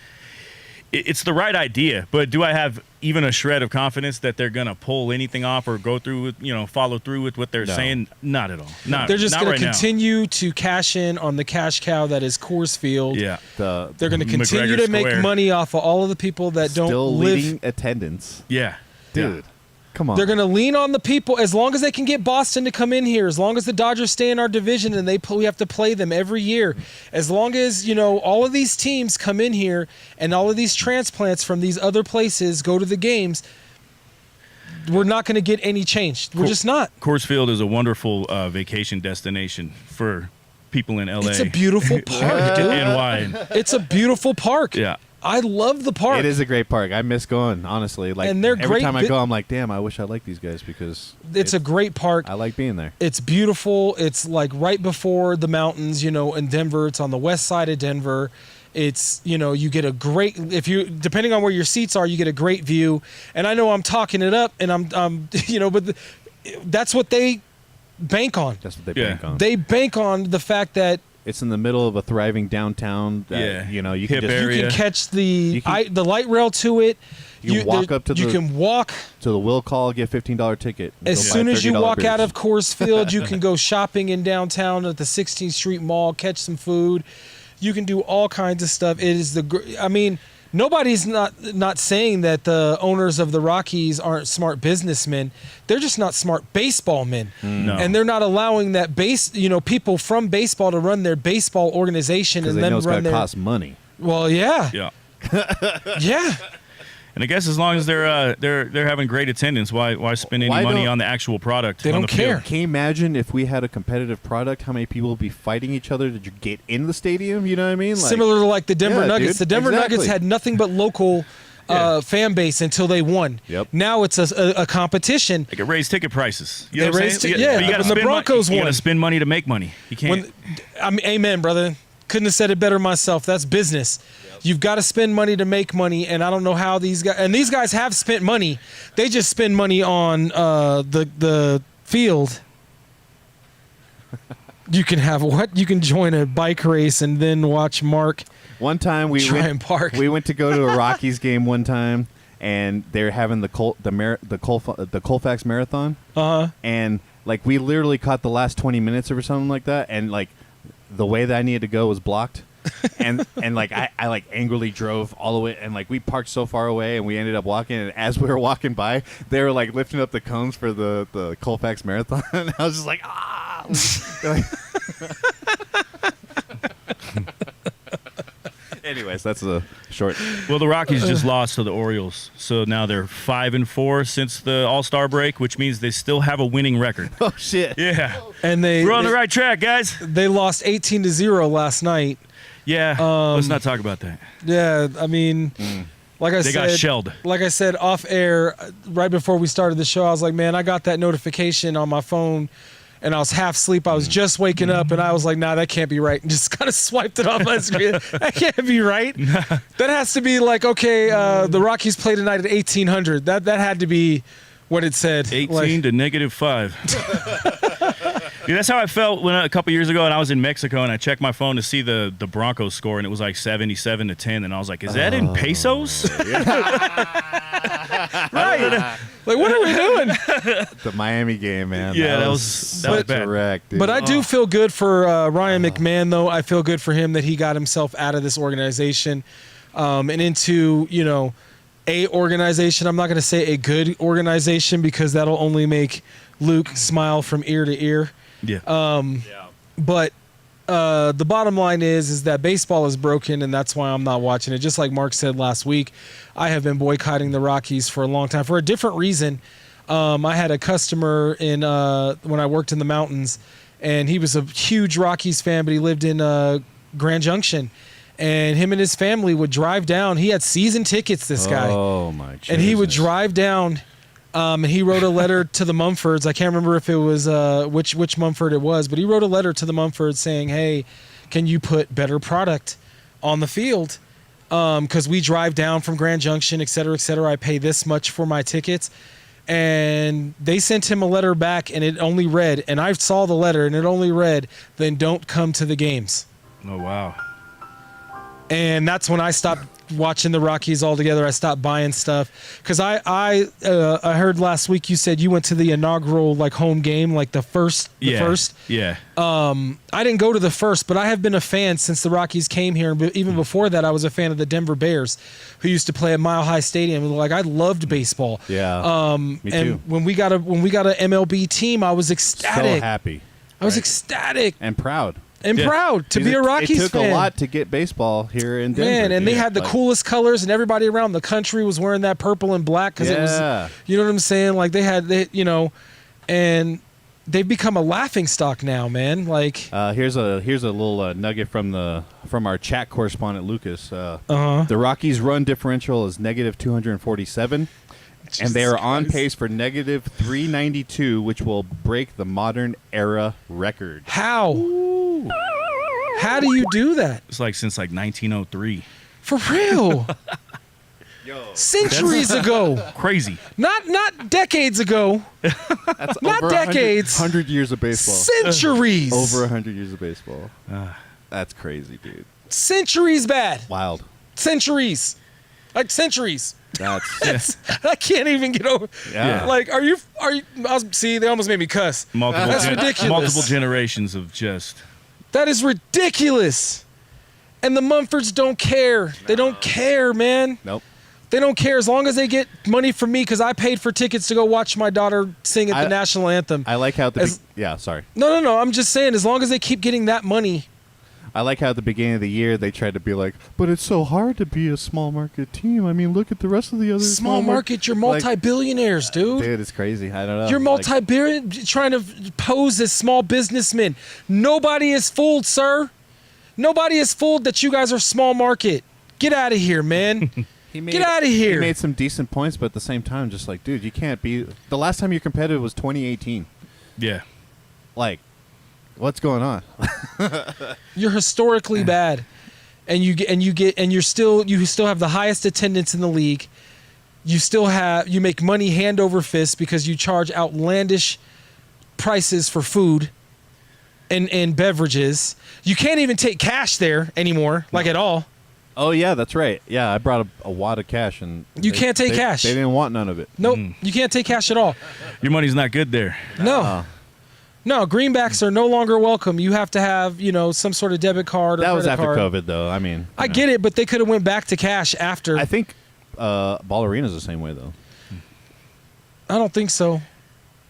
it's the right idea, but do I have even a shred of confidence that they're going to pull anything off or go through with, follow through with what they're saying? Not at all. They're just going to continue to cash in on the cash cow that is Coors Field. Yeah. They're going to continue to make money off of all of the people that don't still live. Leading attendance. Yeah. Dude. Come on. They're going to lean on the people as long as they can get Boston to come in here, as long as the Dodgers stay in our division and we have to play them every year. As long as, all of these teams come in here and all of these transplants from these other places go to the games, we're not going to get any change. We're just not. Coors Field is a wonderful vacation destination for people in LA. It's a beautiful park, dude. NY. It's a beautiful park. Yeah. I love the park. It is a great park. I miss going, honestly. Like, and they're every great time I go, I'm like, damn, I wish I liked these guys because it's a great park. I like being there. It's beautiful. It's like right before the mountains, in Denver. It's on the west side of Denver. It's, you get a great, depending on where your seats are, you get a great view. And I know I'm talking it up and I'm but that's what they bank on. That's what they bank on. They bank on the fact that it's in the middle of a thriving downtown. That, you can you can catch the light rail to it. You can walk up to you can walk to the will call, get $15 ticket. As soon as you walk out of Coors Field, you can go shopping in downtown at the 16th Street Mall, catch some food. You can do all kinds of stuff. It is nobody's not saying that the owners of the Rockies aren't smart businessmen. They're just not smart baseball men. No. And they're not allowing that people from baseball to run their baseball organization and then run their cost money. Well, yeah. Yeah. Yeah. And I guess as long as they're having great attendance, why spend any money on the actual product? They on don't the field? care. Can you imagine if we had a competitive product, how many people would be fighting each other to get in the stadium? You know what I mean? Similar to like the Denver Nuggets. Dude, the Denver Nuggets had nothing but local fan base until they won. Yep. Now it's a competition. They could raise ticket prices. You know They what I'm raised saying? it, yeah. But you gotta When the spend Broncos You won. got to spend money to make money. You can't. Amen, brother. Couldn't have said it better myself. That's business. You've got to spend money to make money, and I don't know how these guys have spent money. They just spend money on the field. You can have what? You can join a bike race and then watch Mark. One time we went to go to a Rockies game one time, and they're having the Colfax Marathon. And like we literally caught the last 20 minutes or something like that, and like the way that I needed to go was blocked. and like I like angrily drove all the way, and like we parked so far away, and we ended up walking, and as we were walking by, they were like lifting up the cones for the Colfax Marathon. And I was just like, Anyways, that's a short. Well, the Rockies just lost to the Orioles, so now they're 5-4 since the All-Star break, which means they still have a winning record. Oh shit! Yeah, and we're on the right track, guys. They lost 18-0 last night. Yeah, let's not talk about that. Yeah, I mean, like I they said, got shelled. Like I said off air, right before we started the show, I was like, man, I got that notification on my phone, and I was half asleep. I was just waking up, and I was like, nah, that can't be right, and just kind of swiped it off my screen. That can't be right. That has to be like, okay, the Rockies play tonight at 1800. That had to be what it said. 18 to -5. Dude, that's how I felt when a couple years ago, and I was in Mexico, and I checked my phone to see the Broncos score, and it was like 77-10, and I was like, "Is that in pesos?" Right? Like, what are we doing? The Miami game, man. Yeah, that was bad. Correct, dude. But I do feel good for Ryan McMahon, though. I feel good for him that he got himself out of this organization and into a organization. I'm not going to say a good organization because that'll only make Luke smile from ear to ear. Yeah. But the bottom line is that baseball is broken, and that's why I'm not watching it. Just like Mark said last week, I have been boycotting the Rockies for a long time for a different reason. I had a customer when I worked in the mountains, and he was a huge Rockies fan, but he lived in Grand Junction. And him and his family would drive down. He had season tickets, this guy. Oh, my goodness. And he would drive down. And he wrote a letter to the Mumfords. I can't remember if it was which Mumford it was, but he wrote a letter to the Mumfords saying, hey, can you put better product on the field? Because we drive down from Grand Junction, et cetera, et cetera. I pay this much for my tickets. And they sent him a letter back, and it only read, and I saw the letter, and it only read, then don't come to the games. Oh, wow. And that's when I stopped watching the Rockies all together. I stopped buying stuff because I heard last week you said you went to the inaugural like home game, like the first. Yeah. I didn't go to the first, but I have been a fan since the Rockies came here. But even before that, I was a fan of the Denver Bears, who used to play at Mile High Stadium. Like I loved baseball. Yeah. Me and too. when we got a MLB team, I was ecstatic. So happy. I was ecstatic and proud. Proud to be a Rockies fan. It took a lot to get baseball here in Denver. Man, and they had the coolest colors, and everybody around the country was wearing that purple and black because it was, you know what I'm saying? Like and they've become a laughing stock now, man. Like here's a little nugget from our chat correspondent Lucas. Uh-huh. The Rockies' run differential is negative 247. And they are on pace for negative 392, which will break the modern era record. How? How do you do that? It's like since like 1903. For real? Centuries ago. Crazy. Not decades ago. That's not over decades. 100 years of baseball. Centuries. Over 100 years of baseball. That's crazy, dude. Centuries bad. Wild. Centuries. Like centuries. That's I can't even get over. Yeah. Like, are you? See, they almost made me cuss. That's ridiculous. Multiple generations of just. That is ridiculous. And the Mumfords don't care. They don't care, man. Nope. They don't care as long as they get money from me because I paid for tickets to go watch my daughter sing at the national anthem. I like how sorry. No. I'm just saying, as long as they keep getting that money. I like how at the beginning of the year they tried to be like, but it's so hard to be a small market team. I mean, look at the rest of the other small market. You're multi-billionaires, dude. Dude, it's crazy. I don't know. You're multi-billion trying to pose as small businessmen. Nobody is fooled, sir. Nobody is fooled that you guys are small market. Get out of here, man. Get out of here. He made some decent points, but at the same time, just like, dude, you can't be. The last time you're competitive was 2018. Yeah. Like, what's going on? You're historically bad, and you still have the highest attendance in the league. You make money hand over fist because you charge outlandish prices for food and beverages. You can't even take cash there anymore, like at all. Oh yeah, that's right. Yeah, I brought a wad of cash, and you can't take cash. They didn't want none of it. Nope, you can't take cash at all. Your money's not good there. No. No, greenbacks are no longer welcome. You have to have, some sort of debit card or that was credit after card. COVID, though. I mean, I get it, but they could have went back to cash after. I think Ball Arena's the same way, though. I don't think so.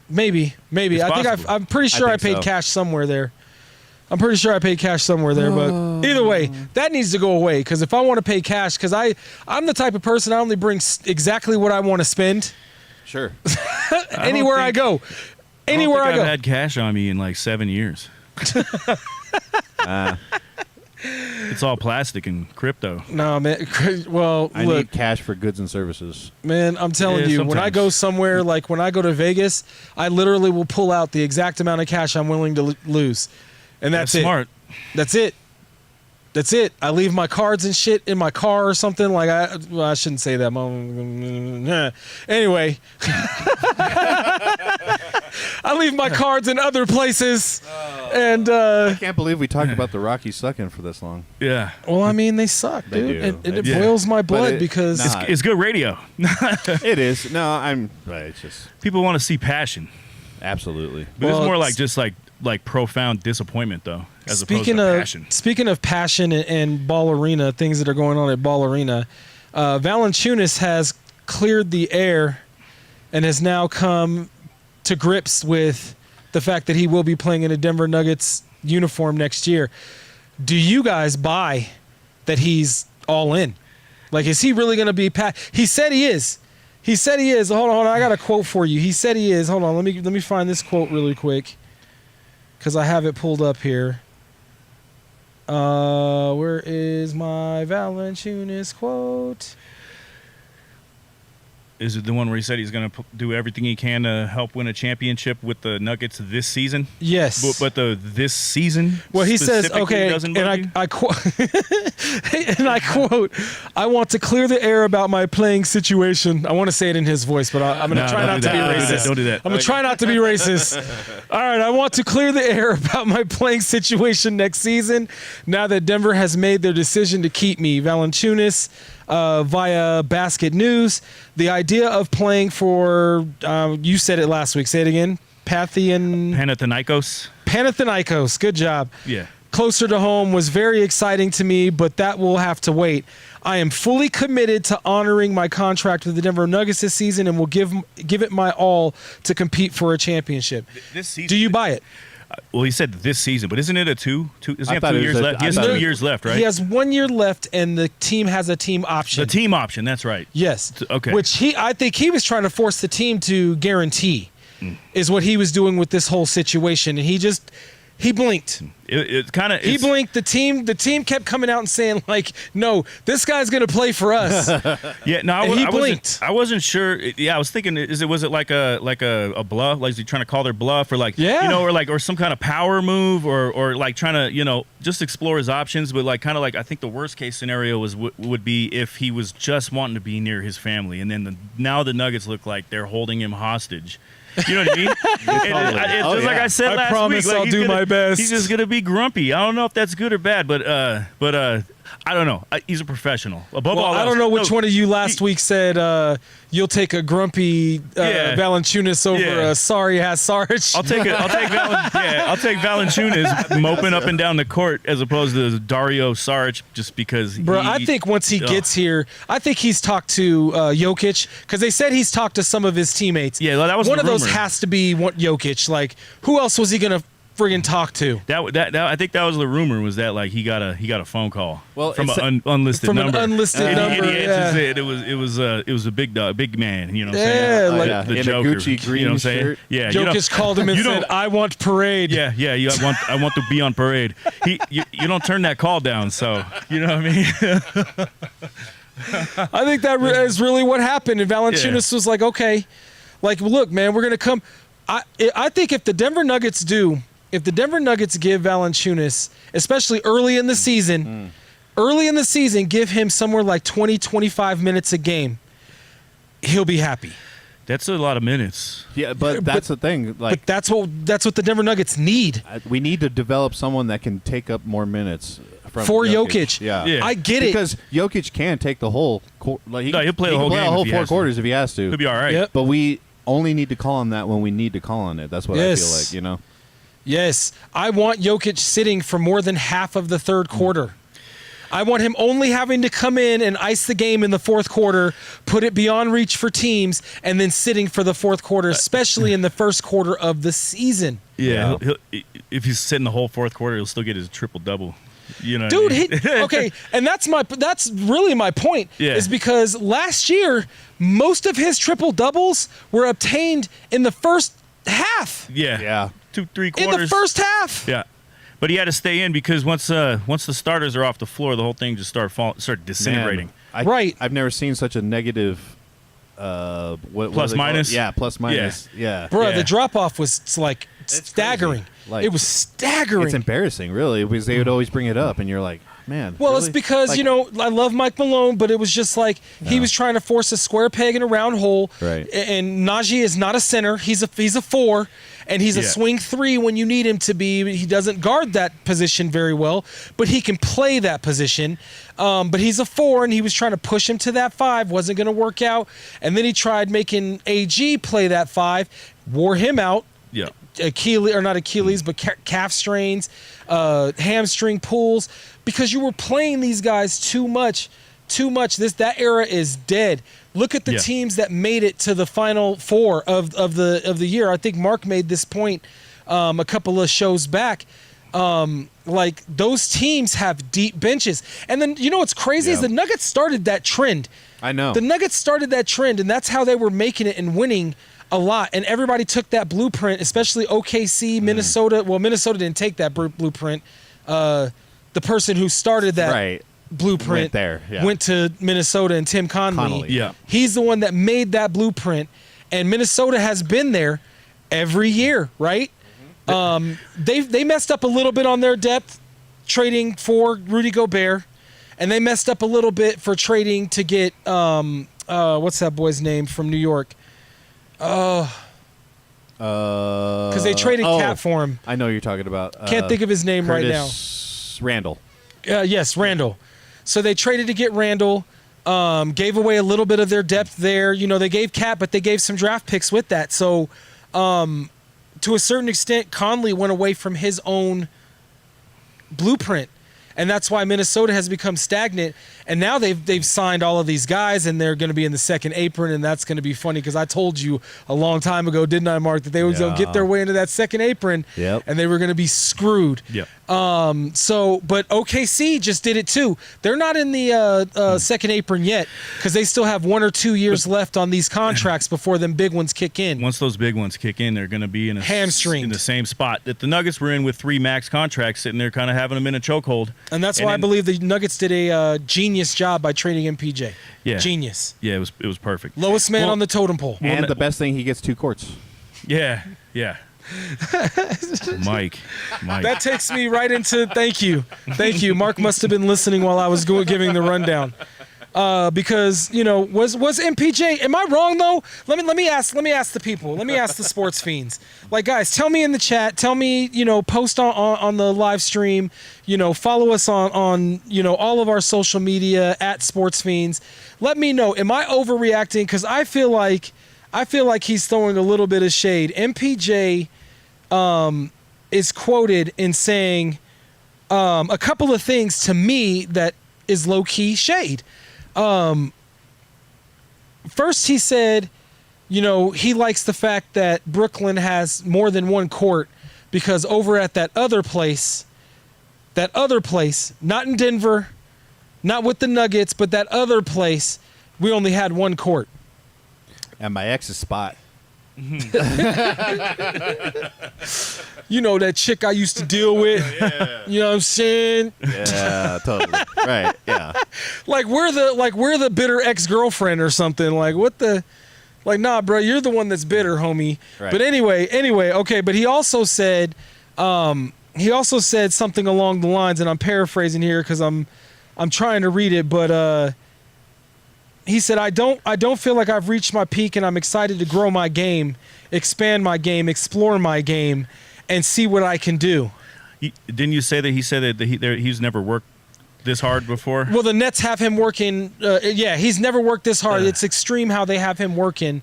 Maybe. It's I think possible. I'm pretty sure I paid cash somewhere there. I'm pretty sure I paid cash somewhere there, but either way, that needs to go away. Because if I want to pay cash, because I'm the type of person I only bring exactly what I want to spend. Sure. Anywhere I go. Anywhere I go. I've had cash on me in like 7 years. It's all plastic and crypto. No, man. Well, I need cash for goods and services. Man, I'm telling you, when I go somewhere, like when I go to Vegas, I literally will pull out the exact amount of cash I'm willing to lose. And that's it. Smart. That's it. That's it. I leave my cards and shit in my car or something. Like I shouldn't say that. Anyway, I leave my cards in other places, and I can't believe we talked about the Rockies sucking for this long. Yeah. Well, I mean, they suck, dude, They do. and it boils my blood because it's good radio. It is. No, it's just people want to see passion. Absolutely. But it's more like just like profound disappointment, though, as opposed to passion. Speaking of passion and Ball Arena, things that are going on at Ball Arena, Valanciunas has cleared the air and has now come to grips with the fact that he will be playing in a Denver Nuggets uniform next year. Do you guys buy that he's all in? Like, is he really going to be He said he is. He said he is. Hold on. I got a quote for you. He said he is. Hold on. Let me find this quote really quick because I have it pulled up here. Where is my Valanciunas quote? Is it the one where he said he's going to do everything he can to help win a championship with the Nuggets this season? Yes. But this season? Well, he says, okay, doesn't and I quote, and I quote, I want to clear the air about my playing situation. I want to say it in his voice, but I'm going to try not to be racist. Don't do that. I'm going to try not to be racist. All right, I want to clear the air about my playing situation next season now that Denver has made their decision to keep me. Valanciunas, via Basket News, the idea of playing for, you said it last week, say it again, Panathinaikos, good job. Yeah. Closer to home was very exciting to me, but that will have to wait. I am fully committed to honoring my contract with the Denver Nuggets this season and will give it my all to compete for a championship. This season, do you buy it? Well, he said this season, but isn't it a two? Doesn't he have 2 years left? He has 2 years left, right? He has 1 year left, and the team has a team option. The team option, that's right. Yes. Okay. Which I think he was trying to force the team to guarantee, is what he was doing with this whole situation, and he blinked. It kind of he blinked. The team kept coming out and saying like, "No, this guy's going to play for us." Yeah, no, he blinked. I wasn't sure. Yeah, I was thinking, was it like a bluff? Like, is he trying to call their bluff, or like, or some kind of power move, or like trying to just explore his options? But like, kind of like, I think the worst case scenario would be if he was just wanting to be near his family, and then now the Nuggets look like they're holding him hostage. You know what I mean? It's just like I said last week. I promise like, I'll do my best. He's just gonna be grumpy. I don't know if that's good or bad, but I don't know. He's a professional. Above all else, I don't know which one of you last week said you'll take a grumpy Valanciunas over a sorry ass Sarge. I'll take Valanciunas moping up and down the court as opposed to Dario Saric just because. Bro, I think once he gets here, I think he's talked to Jokic because they said he's talked to some of his teammates. Yeah, well, that was one the of those rumor. has to be Jokic. Like, who else was he gonna friggin' talk to? That I think that was the rumor, was that like he got a phone call from an unlisted from number. An unlisted number. And it was a big man. You know what I'm saying? The in Joker. a Gucci green you know what I'm saying? shirt. Yeah. Jokic called him and said, "I want parade." Yeah. I want to be on parade. You don't turn that call down. So you know what I mean? I think that is really what happened. And Valanciunas was like, "Okay, like, look, man, we're gonna come." I think if the Denver Nuggets give Valanciunas, especially early in the season, give him somewhere like 20, 25 minutes a game, he'll be happy. That's a lot of minutes. Yeah, but that's the thing. Like, but that's what the Denver Nuggets need. We need to develop someone that can take up more minutes for Jokic. Yeah. I get it. Because Jokic can take the whole he'll play the whole game. The whole 4 quarters if he has to. He'll be all right. Yep. But we only need to call on that when we need to call on it. That's what I feel like, Yes. I want Jokic sitting for more than half of the third quarter. I want him only having to come in and ice the game in the fourth quarter, put it beyond reach for teams, and then sitting for the fourth quarter, especially in the first quarter of the season. Yeah. If he's sitting the whole fourth quarter, he'll still get his triple-double. You know, dude. Okay, and that's really my point. Yeah. Is because last year most of his triple doubles were obtained in the first half. Yeah. 2-3 quarters in the first half. Yeah, but he had to stay in because once the starters are off the floor, the whole thing just start disintegrating. Right. I've never seen such a negative. Plus minus. Yeah, plus minus. Yeah. Bro, the drop off was staggering. Like, it was staggering. It's embarrassing, really, because they would always bring it up, and you're like, man. Well, really? it's because I love Mike Malone, but it was just like he was trying to force a square peg in a round hole. Right. And Najee is not a center; he's a 4, and he's a swing 3 when you need him to be. He doesn't guard that position very well, but he can play that position. But he's a 4, and he was trying to push him to that 5. Wasn't going to work out, and then he tried making AG play that 5, wore him out. Yeah. But calf strains, hamstring pulls, because you were playing these guys too much. That era is dead. Look at the teams that made it to the Final Four of the year. I think Mark made this point a couple of shows back. Like, those teams have deep benches, and then what's crazy is the Nuggets started that trend. I know the Nuggets started that trend, and that's how they were making it and winning a lot, and everybody took that blueprint, especially OKC, Minnesota. Well, Minnesota didn't take that blueprint. The person who started that, right. blueprint went to Minnesota and Tim Connolly. Yeah. He's the one that made that blueprint, and Minnesota has been there every year, right? They messed up a little bit on their depth, trading for Rudy Gobert, and they messed up a little bit for trading to get what's that boy's name from New York? Because they traded Cat for him. I know who you're talking about. Can't think of his name right now. Randall. Yes, Randall. So they traded to get Randall, gave away a little bit of their depth there. You know, they gave Cat, but they gave some draft picks with that. So to a certain extent, Conley went away from his own blueprint. And that's why Minnesota has become stagnant. And now they've signed all of these guys, and they're going to be in the second apron, and that's going to be funny because I told you a long time ago, didn't I, Mark, that they were going to get their way into that second apron, and they were going to be screwed. Yep. But OKC just did it too. They're not in the second apron yet because they still have 1 or 2 years left on these contracts before them big ones kick in. Once those big ones kick in, they're going to be in hamstringed in the same spot that the Nuggets were in with 3 max contracts, sitting there kind of having them in a chokehold. And that's why I believe the Nuggets did a genius job by trading MPJ. Yeah. Genius. Yeah, it was perfect. Lowest man on the totem pole. And the best thing, he gets 2 courts. Yeah. Mike. That takes me right into thank you. Mark must have been listening while I was giving the rundown. Because was MPJ? Am I wrong though? Let me ask the people. Let me ask the sports fiends. Like, guys, tell me in the chat. Tell me, post on the live stream. Follow us on all of our social media at Sports Fiends. Let me know. Am I overreacting? Because I feel like he's throwing a little bit of shade. MPJ is quoted in saying a couple of things to me that is low key shade. First, he said, he likes the fact that Brooklyn has more than one court because over at that other place, not in Denver, not with the Nuggets, but that other place, we only had one court. At my ex's spot. That chick I used to deal with. Yeah. You know what I'm saying? Yeah, totally. Right. Yeah. Like we're the bitter ex-girlfriend or something. Like what the nah, bro, you're the one that's bitter, homie. Right. But anyway, okay, but he also said something along the lines, and I'm paraphrasing here cuz I'm trying to read it, but he said, I don't feel like I've reached my peak, and I'm excited to grow my game, expand my game, explore my game, and see what I can do. Didn't you say that he said that he's never worked this hard before? Well, the Nets have him working. He's never worked this hard. It's extreme how they have him working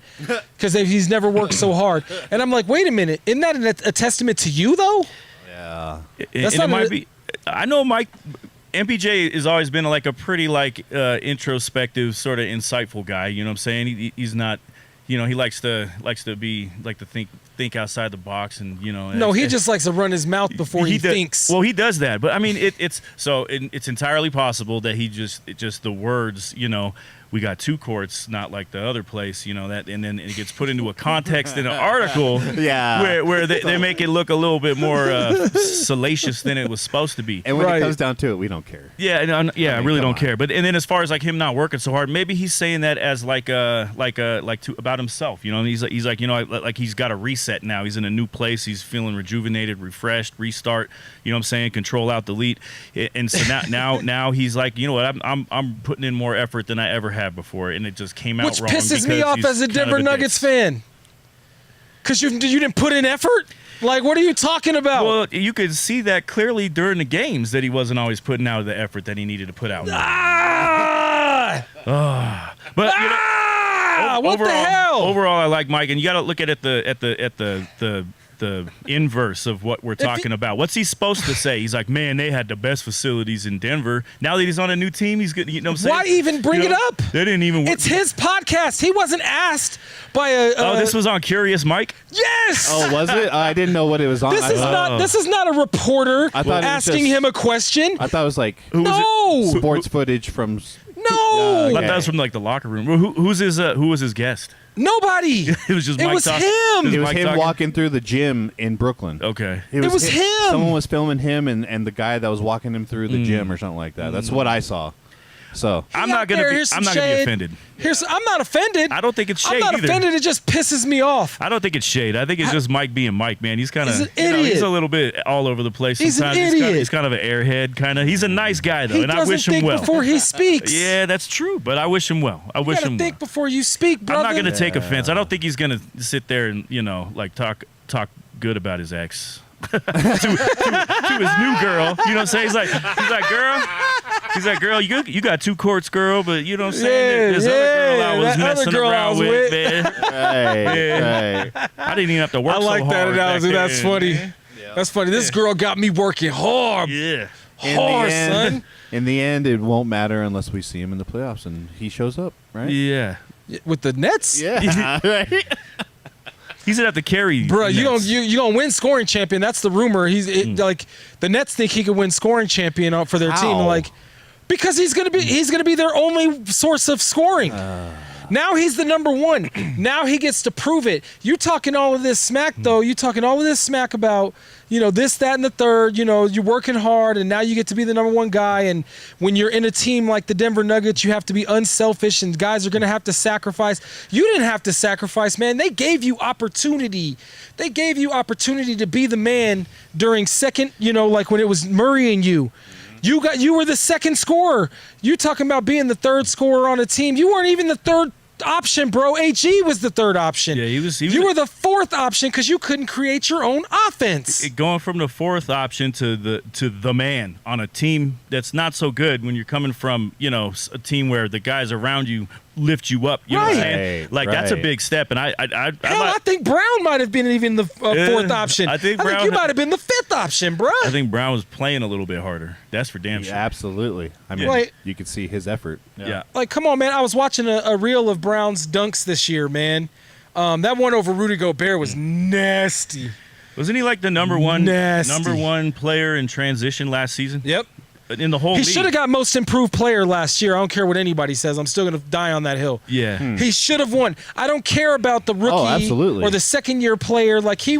because he's never worked so hard. And I'm like, wait a minute. Isn't that a testament to you, though? Yeah. I know Mike... MPJ has always been like a pretty introspective, sort of insightful guy. You know what I'm saying? He's not, he likes to think outside the box, and No, he just likes to run his mouth before he thinks. Well, he does that, but I mean, it's entirely possible that he just the words, we got 2 courts, not like the other place, that, and then it gets put into a context in an article, where they make it look a little bit more salacious than it was supposed to be. And when it comes down to it, we don't care. Yeah, I really don't care. But and then as far as him not working so hard, maybe he's saying that as about himself. He's like he's got a reset now. He's in a new place. He's feeling rejuvenated, refreshed, restart. You know what I'm saying? Control out, delete. And so now he's like, I'm putting in more effort than I ever have before, and it just came out Which wrong. Which pisses me off as a Denver Nuggets fan. Because you didn't put in effort? Like, what are you talking about? Well, you could see that clearly during the games that he wasn't always putting out the effort that he needed to put out. But what the hell? Overall, I like Mike, and you got to look at it the inverse of what we're talking about. What's he supposed to say? He's like, man, they had the best facilities in Denver. Now that he's on a new team, he's good. You know what I'm saying? Why even bring it up? They didn't even. It's his podcast. He wasn't asked by a. This was on Curious Mike. Yes. Oh, was it? I didn't know what it was on. This is not a reporter asking him a question. I thought it was like sports footage from. No. I thought that was from like the locker room. Who was his guest? Nobody. It was just It Mike was talking. him. It was Mike him talking? walking through the gym in Brooklyn. Okay. It was him. Someone was filming him and the guy that was walking him through the gym or something like that. That's what I saw. So I'm not gonna be offended. I'm not offended. I don't think it's shade I'm not either. offended. It just pisses me off. I don't think it's shade. I think it's just Mike being Mike, man. He's kind of, He's an idiot. he's a little bit all over the place. He's an Sometimes idiot. He's kind of an airhead, kind of. He's a nice guy though, He and I doesn't wish him think well. before he speaks. Yeah, that's true, but I wish him well. I You wish gotta him think well. before you speak, brother. I'm not gonna take offense. I don't think he's gonna sit there and like talk good about his ex. to his new girl. You know what I'm saying? He's like, girl, you got 2 courts, girl, but you know what I'm saying? This other girl I was messing around with, man. right. I didn't even have to work I like so that hard. analogy. back That's then, funny. man. That's funny. This girl got me working hard. Yeah. Hard, son. In the end, it won't matter unless we see him in the playoffs and he shows up, right? Yeah. With the Nets? Yeah. Right. He's gonna have to carry. Bro, you Nets. gonna win scoring champion. That's the rumor. Like the Nets think he could win scoring champion for their team. How? Like because he's gonna be their only source of scoring. Now he's the number 1. Now he gets to prove it. You talking all of this smack though. You talking all of this smack about this, that, and the third. You're working hard, and now you get to be the number 1 guy. And when you're in a team like the Denver Nuggets, you have to be unselfish, and guys are going to have to sacrifice. You didn't have to sacrifice, man. They gave you opportunity. They gave you opportunity to be the man during second, like when it was Murray and you. You were the second scorer. You talking about being the third scorer on a team. You weren't even the third option, bro. AG was the third option. Yeah, he was You were the fourth option because you couldn't create your own offense. Going from the fourth option to the man on a team that's not so good when you're coming from a team where the guys around you lift you up. You know what I'm saying? Like that's a big step. And I think Brown might have been even the fourth option. I think you might have been the fifth option, bro. I think Brown was playing a little bit harder. That's for damn sure. Absolutely. I mean, you could see his effort. Yeah. Like, come on, man. I was watching a reel of Brown's dunks this year, man. That one over Rudy Gobert was nasty. Wasn't he like the number one Nasty. player in transition last season? Yep. In the whole He league. should have got most improved player last year. I don't care what anybody says. I'm still going to die on that hill. Yeah. He should have won. I don't care about the rookie absolutely. or the second-year player. Like, he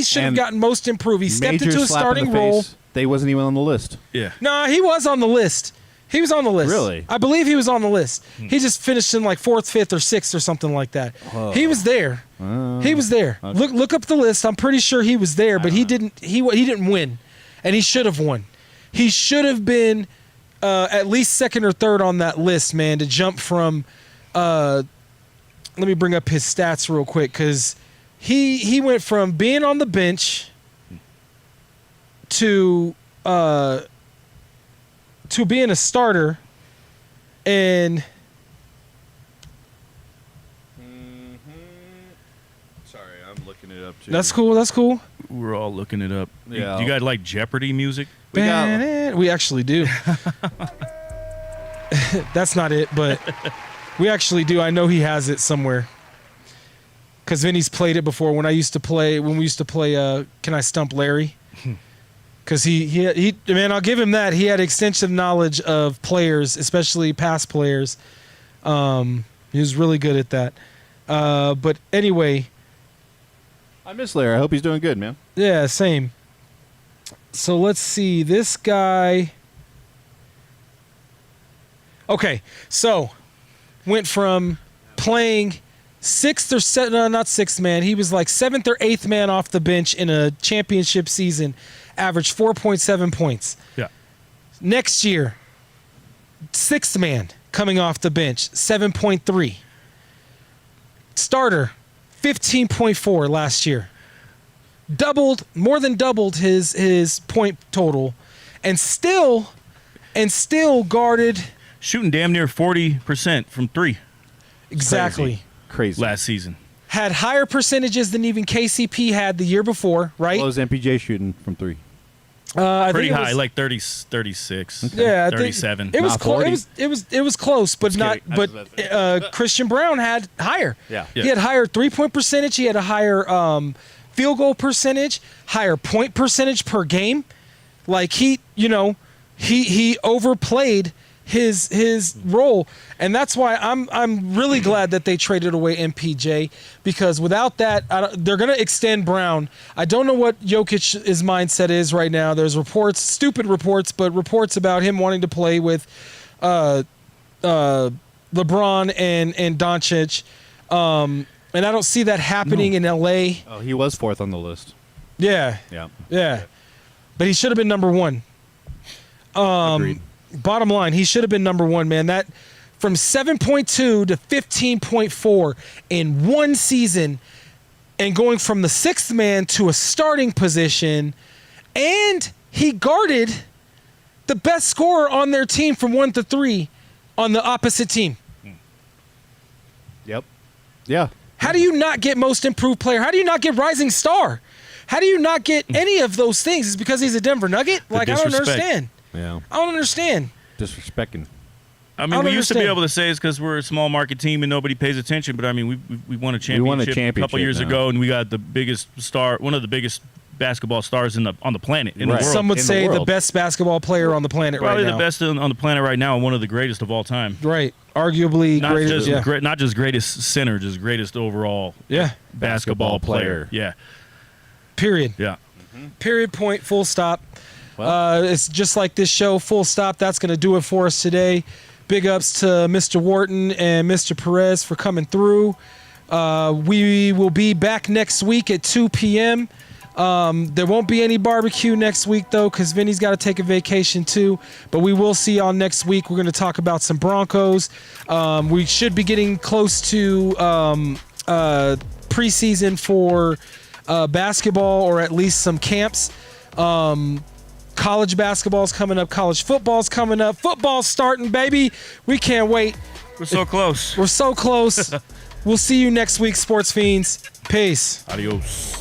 should have gotten most improved. He stepped into a starting role. They wasn't even on the list. Yeah. No, he was on the list. He was on the list. Really? I believe he was on the list. He just finished in like 4th, 5th, or 6th or something like that. Oh. He was there. He was there. Okay. Look up the list. I'm pretty sure he was there, but he didn't win, and he should have won. He should have been at least second or third on that list, man, to jump from let me bring up his stats real quick, because he went from being on the bench to being a starter, and Sorry, I'm looking it up too. that's cool. We're all looking it up. Yeah. You got like Jeopardy music? We actually do. That's not it, but we actually do. I know he has it somewhere. Because Vinny's played it before when we used to play Can I Stump Larry? Because he man, I'll give him that. He had extensive knowledge of players, especially past players. He was really good at that. But anyway. I miss Larry. I hope he's doing good, man. Yeah, same. So let's see. This guy. Okay, so went from playing 6th or 7th, not 6th man. He was like 7th or 8th man off the bench in a championship season, averaged 4.7 points. Yeah. Next year, 6th man coming off the bench, 7.3. Starter, 15.4 last year. More than doubled his point total, and still guarded. Shooting damn near 40% from 3 Exactly. Crazy. last season. Had higher percentages than even KCP had the year before, right? What was MPJ shooting from 3? I Pretty think it high, was, like 36, yeah, I think 37. It was Not close. 40. It was close, but not. kidding. I But was about to Christian Brown had higher. Yeah. He had higher 3-point percentage. He had a higher field goal percentage, higher point percentage per game. Like he overplayed his role, and that's why I'm really glad that they traded away MPJ, because without that, they're going to extend Brown. I don't know what Jokic's mindset is right now. There's reports, stupid reports, but reports about him wanting to play with LeBron and Doncic, and I don't see that happening in LA. Oh, he was 4th on the list. Yeah, but he should have been number 1. Agreed. Bottom line, he should have been number 1, man. That from 7.2 to 15.4 in one season, and going from the 6th man to a starting position, and he guarded the best scorer on their team from 1 to 3 on the opposite team. Yep. Yeah. How do you not get most improved player? How do you not get rising star? How do you not get any of those things? Is it because he's a Denver Nugget? Like, I don't understand. Yeah. I don't understand. Disrespecting. I mean, we used to be able to say it's because we're a small market team and nobody pays attention. But I mean, we won a championship a couple years ago, and we got the biggest star, one of the biggest basketball stars on the planet, in the world. Some would say the best basketball player on the planet Probably right now. the best on the planet right now, and one of the greatest of all time. Right. Arguably not greatest. Just not just greatest center, just greatest overall basketball player. Yeah. Period. Yeah. Period, point, full stop. Well, It's just like this show, full stop. That's going to do it for us today. Big ups to Mr. Wharton and Mr. Perez for coming through. We will be back next week at 2 p.m. There won't be any barbecue next week, though, because Vinny's got to take a vacation, too. But we will see y'all next week. We're going to talk about some Broncos. We should be getting close to preseason for basketball, or at least some camps. College basketball's coming up. College football's coming up. Football's starting, baby. We can't wait. We're so close. We're so close. We'll see you next week, Sports Fiends. Peace. Adios.